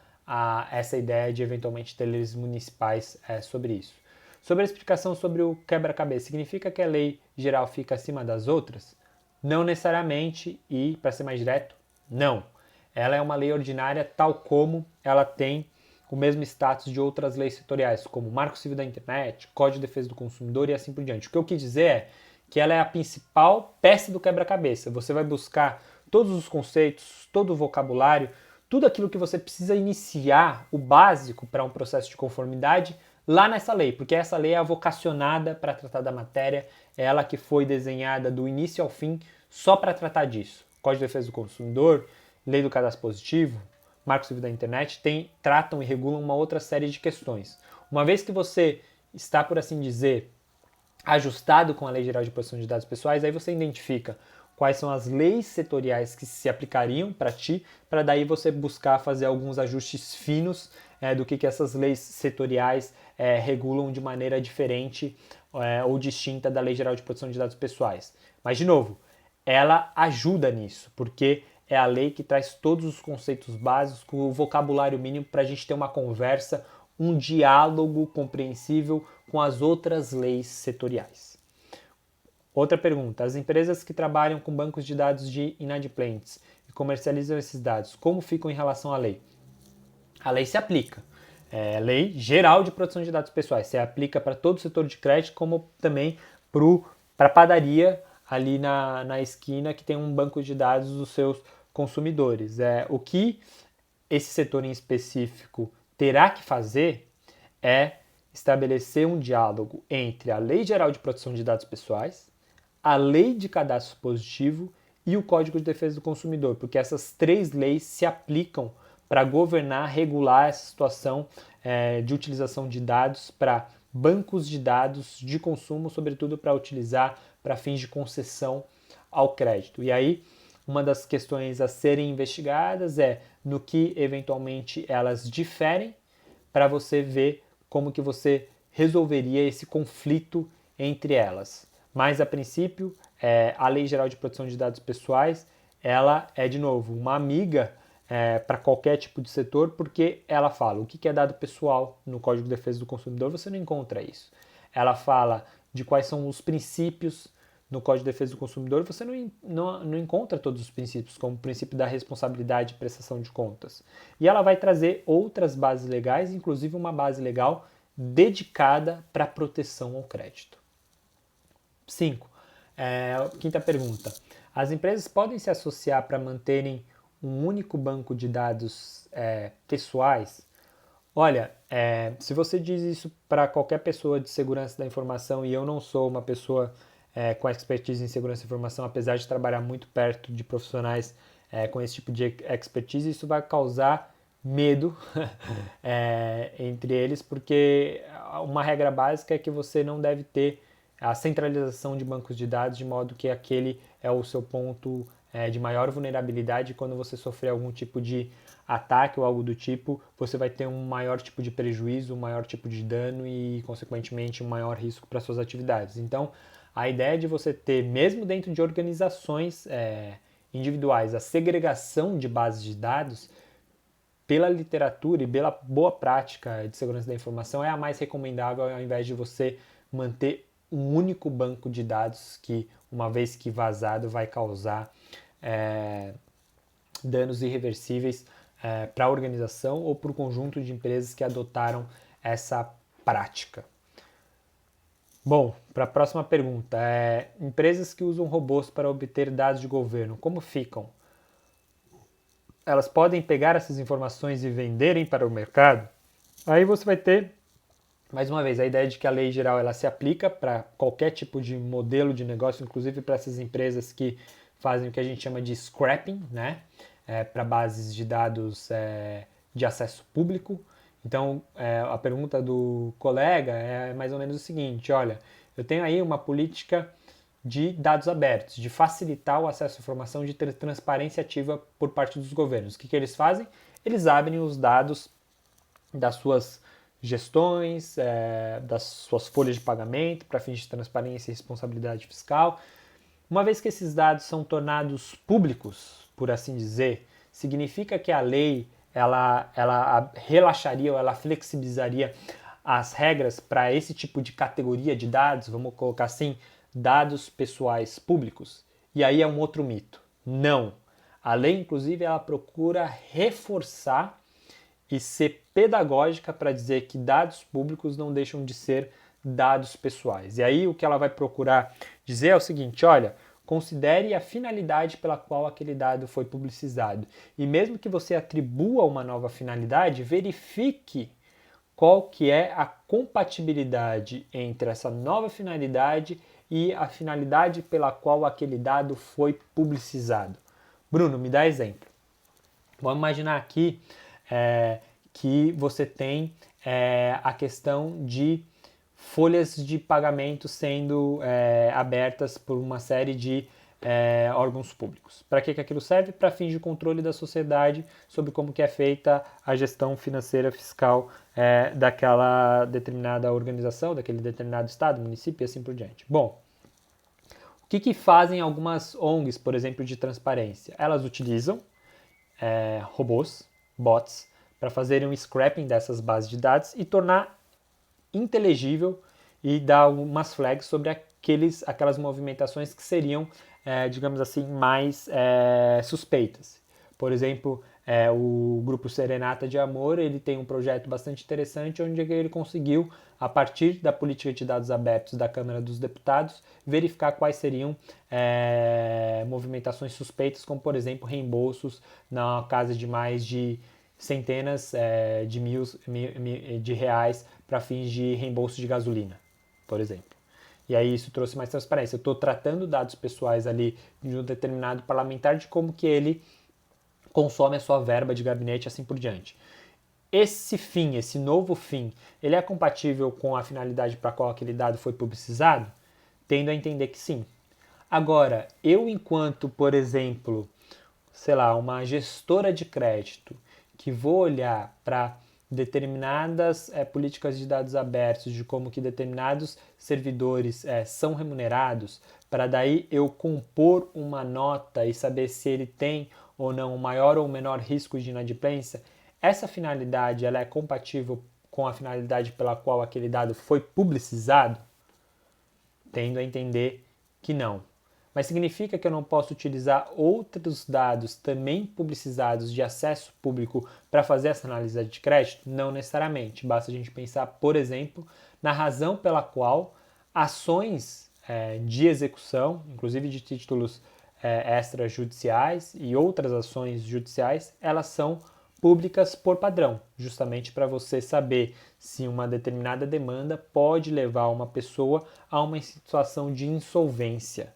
essa ideia de eventualmente ter leis municipais sobre isso. Sobre a explicação sobre o quebra-cabeça, significa que a lei geral fica acima das outras? Não necessariamente, e para ser mais direto, não. Ela é uma lei ordinária tal como ela tem o mesmo status de outras leis setoriais, como o Marco Civil da Internet, Código de Defesa do Consumidor e assim por diante. O que eu quis dizer é que ela é a principal peça do quebra-cabeça. Você vai buscar todos os conceitos, todo o vocabulário, tudo aquilo que você precisa iniciar, o básico para um processo de conformidade, lá nessa lei, porque essa lei é a vocacionada para tratar da matéria, é ela que foi desenhada do início ao fim só para tratar disso. Código de Defesa do Consumidor, Lei do Cadastro Positivo, Marco Civil da Internet, tratam e regulam uma outra série de questões. Uma vez que você está, por assim dizer, ajustado com a Lei Geral de Proteção de Dados Pessoais, aí você identifica quais são as leis setoriais que se aplicariam para ti, para daí você buscar fazer alguns ajustes finos do que essas leis setoriais regulam de maneira diferente ou distinta da Lei Geral de Proteção de Dados Pessoais. Mas, de novo, ela ajuda nisso, porque é a lei que traz todos os conceitos básicos, com o vocabulário mínimo para a gente ter uma conversa, um diálogo compreensível com as outras leis setoriais. Outra pergunta: as empresas que trabalham com bancos de dados de inadimplentes e comercializam esses dados, como ficam em relação à lei? A lei se aplica. É a Lei Geral de Proteção de Dados Pessoais. Se aplica para todo o setor de crédito, como também para a padaria ali na esquina que tem um banco de dados dos seus consumidores. O que esse setor em específico terá que fazer é estabelecer um diálogo entre a Lei Geral de Proteção de Dados Pessoais, a Lei de Cadastro Positivo e o Código de Defesa do Consumidor, porque essas três leis se aplicam para governar, regular essa situação de utilização de dados para bancos de dados de consumo, sobretudo para utilizar para fins de concessão ao crédito. E aí, uma das questões a serem investigadas é no que eventualmente elas diferem, para você ver como que você resolveria esse conflito entre elas. Mas, a princípio, a Lei Geral de Proteção de Dados Pessoais, ela é, de novo, uma amiga para qualquer tipo de setor, porque ela fala o que é dado pessoal no Código de Defesa do Consumidor, você não encontra isso. Ela fala de quais são os princípios no Código de Defesa do Consumidor, você não encontra todos os princípios, como o princípio da responsabilidade e prestação de contas. E ela vai trazer outras bases legais, inclusive uma base legal dedicada para a proteção ao crédito. 5. Quinta pergunta. As empresas podem se associar para manterem um único banco de dados pessoais? Olha, se você diz isso para qualquer pessoa de segurança da informação, e eu não sou uma pessoa com expertise em segurança da informação, apesar de trabalhar muito perto de profissionais com esse tipo de expertise, isso vai causar medo entre eles, porque uma regra básica é que você não deve ter a centralização de bancos de dados, de modo que aquele é o seu ponto de maior vulnerabilidade. Quando você sofrer algum tipo de ataque ou algo do tipo, você vai ter um maior tipo de prejuízo, um maior tipo de dano e, consequentemente, um maior risco para suas atividades. Então, a ideia de você ter, mesmo dentro de organizações individuais, a segregação de bases de dados, pela literatura e pela boa prática de segurança da informação, é a mais recomendável, ao invés de você manter um único banco de dados que, uma vez que vazado, vai causar danos irreversíveis para a organização ou para o conjunto de empresas que adotaram essa prática. Bom, para a próxima pergunta, empresas que usam robôs para obter dados de governo, como ficam? Elas podem pegar essas informações e venderem para o mercado? Aí você vai ter, mais uma vez, a ideia de que a lei geral ela se aplica para qualquer tipo de modelo de negócio, inclusive para essas empresas que fazem o que a gente chama de scrapping, né? Para bases de dados de acesso público. Então, a pergunta do colega é mais ou menos o seguinte: olha, eu tenho aí uma política de dados abertos, de facilitar o acesso à informação, de ter transparência ativa por parte dos governos. O que eles fazem? Eles abrem os dados das suas gestões, das suas folhas de pagamento para fins de transparência e responsabilidade fiscal. Uma vez que esses dados são tornados públicos, por assim dizer, significa que a lei ela relaxaria ou ela flexibilizaria as regras para esse tipo de categoria de dados, vamos colocar assim, dados pessoais públicos? E aí é um outro mito. Não. A lei, inclusive, ela procura reforçar e ser pedagógica para dizer que dados públicos não deixam de ser dados pessoais. E aí o que ela vai procurar dizer é o seguinte: olha, considere a finalidade pela qual aquele dado foi publicizado. E mesmo que você atribua uma nova finalidade, verifique qual que é a compatibilidade entre essa nova finalidade e a finalidade pela qual aquele dado foi publicizado. Bruno, me dá exemplo. Vamos imaginar aqui que você tem a questão de folhas de pagamento sendo abertas por uma série de órgãos públicos. Para que aquilo serve? Para fins de controle da sociedade sobre como que é feita a gestão financeira fiscal daquela determinada organização, daquele determinado estado, município e assim por diante. Bom, o que fazem algumas ONGs, por exemplo, de transparência? Elas utilizam robôs, bots, para fazerem um scrapping dessas bases de dados e tornar inteligível e dar umas flags sobre aquelas movimentações que seriam, digamos assim, mais suspeitas. Por exemplo, o grupo Serenata de Amor, ele tem um projeto bastante interessante onde ele conseguiu, a partir da política de dados abertos da Câmara dos Deputados, verificar quais seriam movimentações suspeitas, como por exemplo reembolsos na casa de mais de centenas de mil de reais para fins de reembolso de gasolina, por exemplo. E aí isso trouxe mais transparência. Eu estou tratando dados pessoais ali de um determinado parlamentar, de como que ele consome a sua verba de gabinete e assim por diante. Esse fim, esse novo fim, ele é compatível com a finalidade para a qual aquele dado foi publicizado? Tendo a entender que sim. Agora, eu enquanto, por exemplo, sei lá, uma gestora de crédito, que vou olhar para determinadas políticas de dados abertos, de como que determinados servidores são remunerados, para daí eu compor uma nota e saber se ele tem ou não um maior ou menor risco de inadimplência, essa finalidade ela é compatível com a finalidade pela qual aquele dado foi publicizado? Tendo a entender que não. Mas significa que eu não posso utilizar outros dados também publicizados de acesso público para fazer essa análise de crédito? Não necessariamente. Basta a gente pensar, por exemplo, na razão pela qual ações de execução, inclusive de títulos extrajudiciais e outras ações judiciais, elas são públicas por padrão, justamente para você saber se uma determinada demanda pode levar uma pessoa a uma situação de insolvência.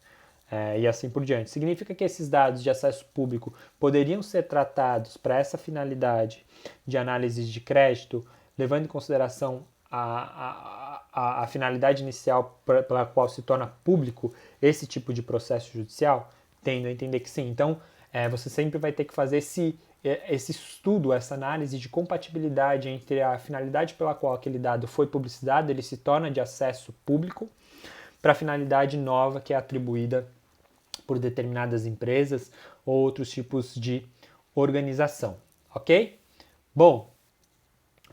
E assim por diante. Significa que esses dados de acesso público poderiam ser tratados para essa finalidade de análise de crédito, levando em consideração a finalidade inicial pela qual se torna público esse tipo de processo judicial? Tendo a entender que sim. Então, você sempre vai ter que fazer esse estudo, essa análise de compatibilidade entre a finalidade pela qual aquele dado foi publicizado, ele se torna de acesso público, para a finalidade nova que é atribuída por determinadas empresas ou outros tipos de organização, ok? Bom,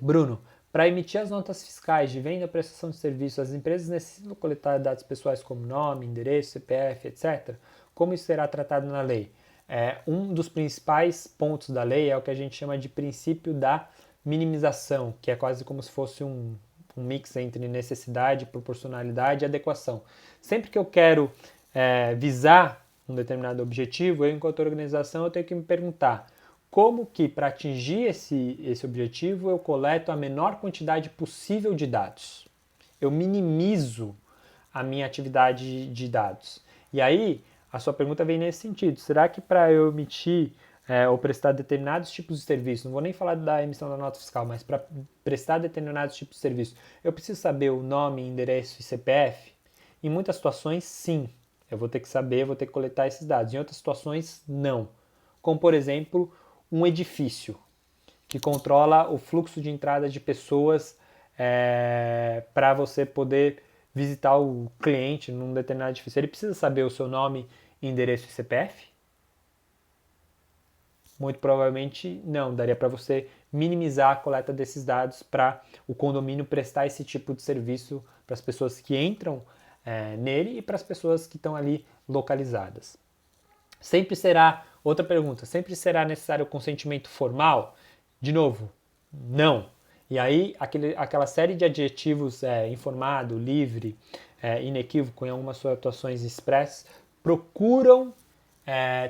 Bruno, para emitir as notas fiscais de venda e prestação de serviços, as empresas necessitam coletar dados pessoais como nome, endereço, CPF, etc. Como isso será tratado na lei? Um dos principais pontos da lei é o que a gente chama de princípio da minimização, que é quase como se fosse um um mix entre necessidade, proporcionalidade e adequação. Sempre que eu quero visar um determinado objetivo, eu, enquanto organização, eu tenho que me perguntar como que, para atingir esse objetivo, eu coleto a menor quantidade possível de dados. Eu minimizo a minha atividade de dados. E aí, a sua pergunta vem nesse sentido. Será que para eu emitir ou prestar determinados tipos de serviço, não vou nem falar da emissão da nota fiscal, mas para prestar determinados tipos de serviço, eu preciso saber o nome, endereço e CPF? Em muitas situações, sim. Eu vou ter que saber, vou ter que coletar esses dados. Em outras situações, não. Como, por exemplo, um edifício que controla o fluxo de entrada de pessoas para você poder visitar o cliente num determinado edifício. Ele precisa saber o seu nome, endereço e CPF? Muito provavelmente não. Daria para você minimizar a coleta desses dados para o condomínio prestar esse tipo de serviço para as pessoas que entram nele e para as pessoas que estão ali localizadas. Sempre será, outra pergunta, sempre será necessário o consentimento formal? De novo, não. E aí, aquela série de adjetivos informado, livre, inequívoco, em algumas suas atuações expressas, procuram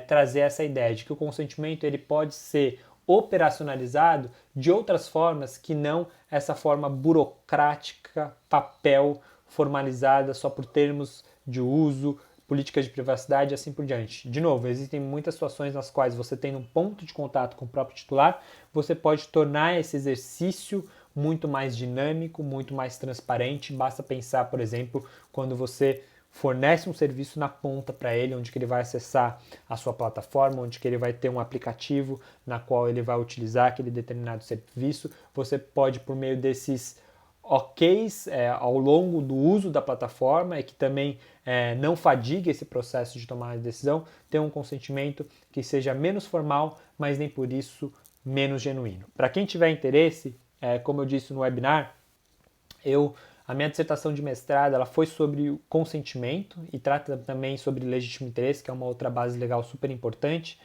trazer essa ideia de que o consentimento ele pode ser operacionalizado de outras formas que não essa forma burocrática, papel, formalizada só por termos de uso, políticas de privacidade e assim por diante. De novo, existem muitas situações nas quais você tem um ponto de contato com o próprio titular, você pode tornar esse exercício muito mais dinâmico, muito mais transparente. Basta pensar, por exemplo, quando você fornece um serviço na ponta para ele, onde que ele vai acessar a sua plataforma, onde que ele vai ter um aplicativo na qual ele vai utilizar aquele determinado serviço. Você pode, por meio desses OKs ao longo do uso da plataforma e que também não fadigue esse processo de tomar de decisão, ter um consentimento que seja menos formal, mas nem por isso menos genuíno. Para quem tiver interesse, como eu disse no webinar, a minha dissertação de mestrado ela foi sobre o consentimento e trata também sobre legítimo interesse, que é uma outra base legal super importante.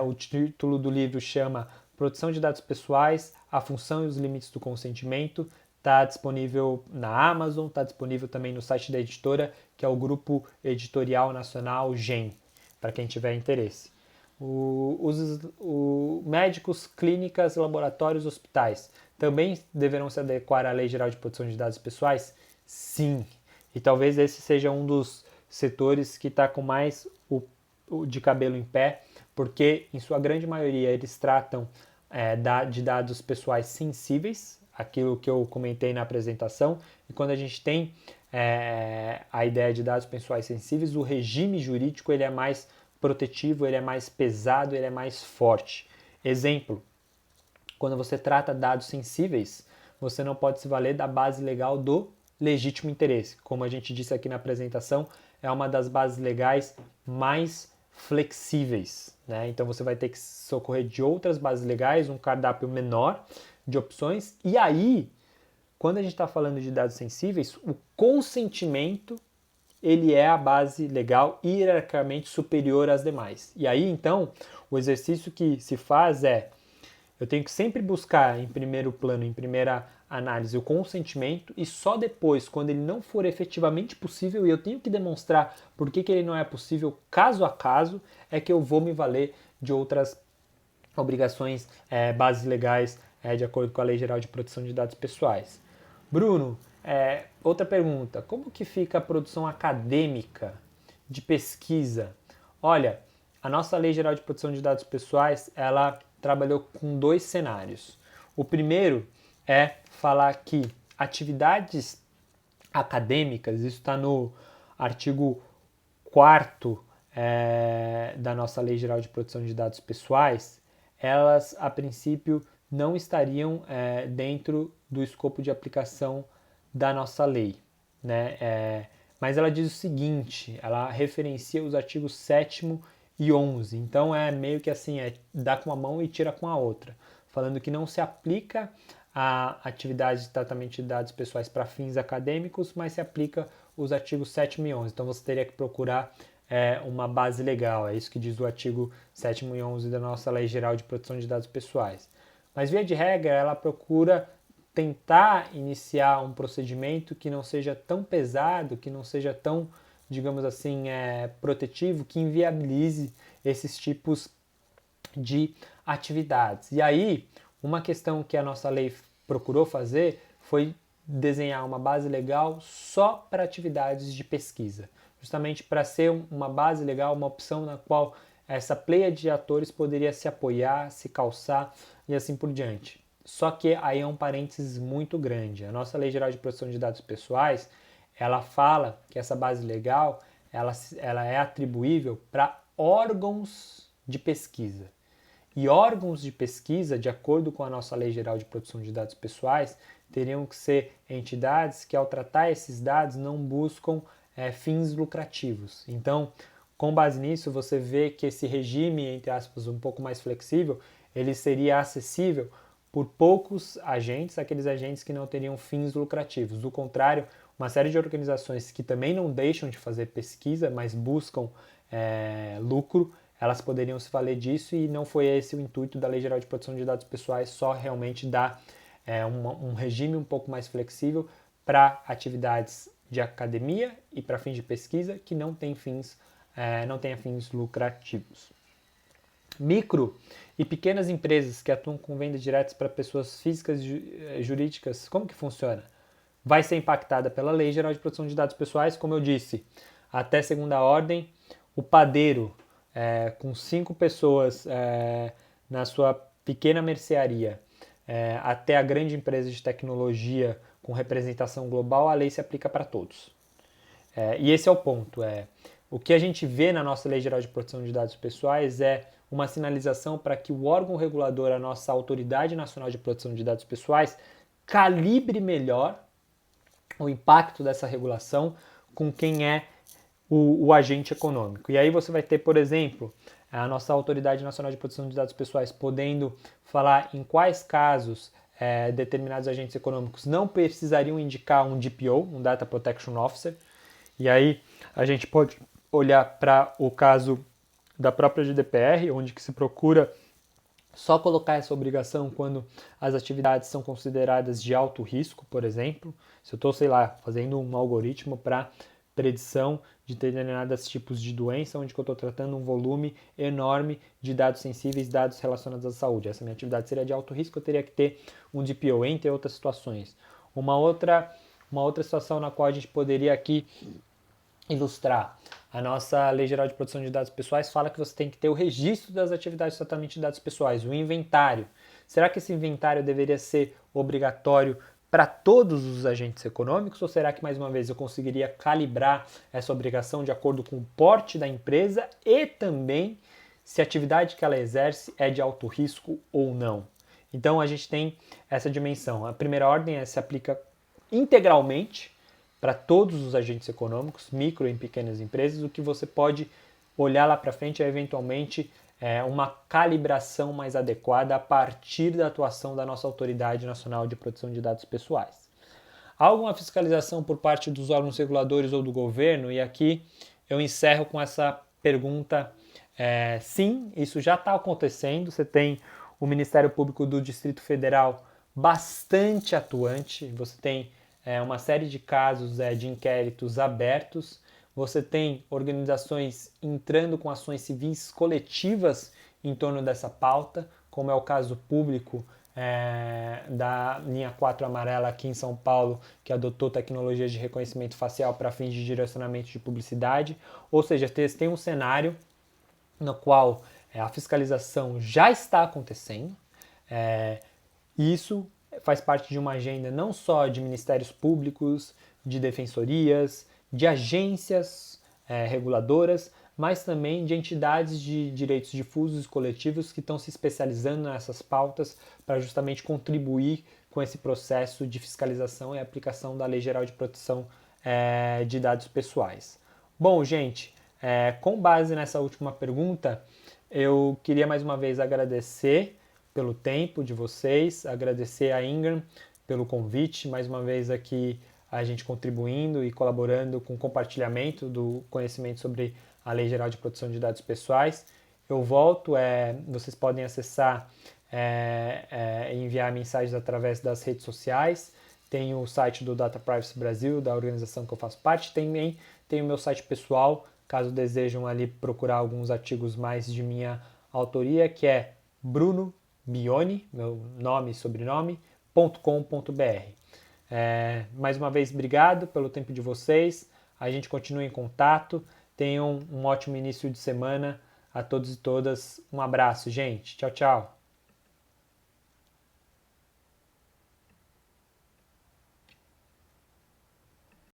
O título do livro chama Proteção de Dados Pessoais, a Função e os Limites do Consentimento. Está disponível na Amazon, está disponível também no site da editora, que é o Grupo Editorial Nacional GEM, para quem tiver interesse. Os médicos, clínicas, laboratórios, hospitais também deverão se adequar à Lei Geral de Proteção de Dados Pessoais? Sim. E talvez esse seja um dos setores que está com mais de cabelo em pé, porque em sua grande maioria eles tratam de dados pessoais sensíveis, aquilo que eu comentei na apresentação, e quando a gente tem a ideia de dados pessoais sensíveis, o regime jurídico ele é mais protetivo, ele é mais pesado, ele é mais forte. Exemplo, quando você trata dados sensíveis, você não pode se valer da base legal do legítimo interesse. Como a gente disse aqui na apresentação, é uma das bases legais mais flexíveis, né? Então você vai ter que socorrer de outras bases legais, um cardápio menor de opções. E aí, quando a gente está falando de dados sensíveis, o consentimento ele é a base legal hierarquicamente superior às demais. E aí, então, o exercício que se faz eu tenho que sempre buscar em primeiro plano, em primeira análise, o consentimento e só depois, quando ele não for efetivamente possível e eu tenho que demonstrar por que ele não é possível caso a caso, é que eu vou me valer de outras obrigações, bases legais, de acordo com a Lei Geral de Proteção de Dados Pessoais. Bruno, outra pergunta, como que fica a produção acadêmica de pesquisa? Olha, a nossa Lei Geral de Proteção de Dados Pessoais, ela trabalhou com dois cenários. O primeiro é falar que atividades acadêmicas, isso está no artigo 4º da nossa Lei Geral de Proteção de Dados Pessoais, elas, a princípio, não estariam dentro do escopo de aplicação da nossa lei, né? Mas ela diz o seguinte, ela referencia os artigos 7º e 11. Então é meio que assim, dá com uma mão e tira com a outra, falando que não se aplica a atividade de tratamento de dados pessoais para fins acadêmicos, mas se aplica os artigos 7º e 11. Então você teria que procurar uma base legal, é isso que diz o artigo 7º e 11 da nossa Lei Geral de Proteção de Dados Pessoais. Mas via de regra, ela procura tentar iniciar um procedimento que não seja tão pesado, que não seja tão, digamos assim, protetivo, que inviabilize esses tipos de atividades. E aí, uma questão que a nossa lei procurou fazer foi desenhar uma base legal só para atividades de pesquisa, justamente para ser uma base legal, uma opção na qual essa pleia de atores poderia se apoiar, se calçar e assim por diante. Só que aí é um parênteses muito grande. A nossa Lei Geral de Proteção de Dados Pessoais, ela fala que essa base legal ela é atribuível para órgãos de pesquisa. E órgãos de pesquisa, de acordo com a nossa Lei Geral de Proteção de Dados Pessoais, teriam que ser entidades que, ao tratar esses dados, não buscam fins lucrativos. Então, com base nisso, você vê que esse regime, entre aspas, um pouco mais flexível, ele seria acessível por poucos agentes, aqueles agentes que não teriam fins lucrativos. Do contrário, uma série de organizações que também não deixam de fazer pesquisa, mas buscam lucro, elas poderiam se valer disso, e não foi esse o intuito da Lei Geral de Proteção de Dados Pessoais, só realmente dar um regime um pouco mais flexível para atividades de academia e para fins de pesquisa que não tenha fins lucrativos. Micro e pequenas empresas que atuam com vendas diretas para pessoas físicas e jurídicas, como que funciona? Vai ser impactada pela Lei Geral de Proteção de Dados Pessoais, como eu disse, até segunda ordem. O padeiro, com 5 pessoas na sua pequena mercearia, até a grande empresa de tecnologia com representação global, a lei se aplica para todos. E esse é o ponto. O que a gente vê na nossa Lei Geral de Proteção de Dados Pessoais é uma sinalização para que o órgão regulador, a nossa Autoridade Nacional de Proteção de Dados Pessoais, calibre melhor o impacto dessa regulação com quem é o agente econômico. E aí você vai ter, por exemplo, a nossa Autoridade Nacional de Proteção de Dados Pessoais podendo falar em quais casos determinados agentes econômicos não precisariam indicar um DPO, um Data Protection Officer. E aí a gente pode olhar para o caso da própria GDPR, onde que se procura só colocar essa obrigação quando as atividades são consideradas de alto risco, por exemplo. Se eu estou, fazendo um algoritmo para predição de determinados tipos de doença, onde eu estou tratando um volume enorme de dados sensíveis, dados relacionados à saúde. Essa minha atividade seria de alto risco, eu teria que ter um DPO, entre outras situações. Uma outra situação na qual a gente poderia aqui ilustrar. A nossa Lei Geral de Proteção de Dados Pessoais fala que você tem que ter o registro das atividades de tratamento de dados pessoais, o inventário. Será que esse inventário deveria ser obrigatório para todos os agentes econômicos, ou será que, mais uma vez, eu conseguiria calibrar essa obrigação de acordo com o porte da empresa e também se a atividade que ela exerce é de alto risco ou não? Então a gente tem essa dimensão. A primeira ordem se aplica integralmente para todos os agentes econômicos, micro e pequenas empresas. O que você pode olhar lá para frente é eventualmente uma calibração mais adequada a partir da atuação da nossa Autoridade Nacional de Proteção de Dados Pessoais. Há alguma fiscalização por parte dos órgãos reguladores ou do governo? E aqui eu encerro com essa pergunta. Sim, isso já está acontecendo. Você tem o Ministério Público do Distrito Federal bastante atuante, você tem uma série de casos de inquéritos abertos, você tem organizações entrando com ações civis coletivas em torno dessa pauta, como é o caso público da linha 4 amarela aqui em São Paulo, que adotou tecnologias de reconhecimento facial para fins de direcionamento de publicidade. Ou seja, tem um cenário no qual a fiscalização já está acontecendo, e isso faz parte de uma agenda não só de ministérios públicos, de defensorias, de agências reguladoras, mas também de entidades de direitos difusos e coletivos que estão se especializando nessas pautas para justamente contribuir com esse processo de fiscalização e aplicação da Lei Geral de Proteção de Dados Pessoais. Bom, gente, com base nessa última pergunta, eu queria mais uma vez agradecer pelo tempo de vocês, agradecer a Ingram pelo convite, mais uma vez aqui a gente contribuindo e colaborando com o compartilhamento do conhecimento sobre a Lei Geral de Proteção de Dados Pessoais. Eu volto, vocês podem acessar enviar mensagens através das redes sociais. Tem o site do Data Privacy Brasil, da organização que eu faço parte. Também tem o meu site pessoal, caso desejam ali procurar alguns artigos mais de minha autoria, que é Bruno Bioni, meu nome e sobrenome, .com.br. Mais uma vez, obrigado pelo tempo de vocês. A gente continua em contato. Tenham um ótimo início de semana a todos e todas. Um abraço, gente. Tchau, tchau.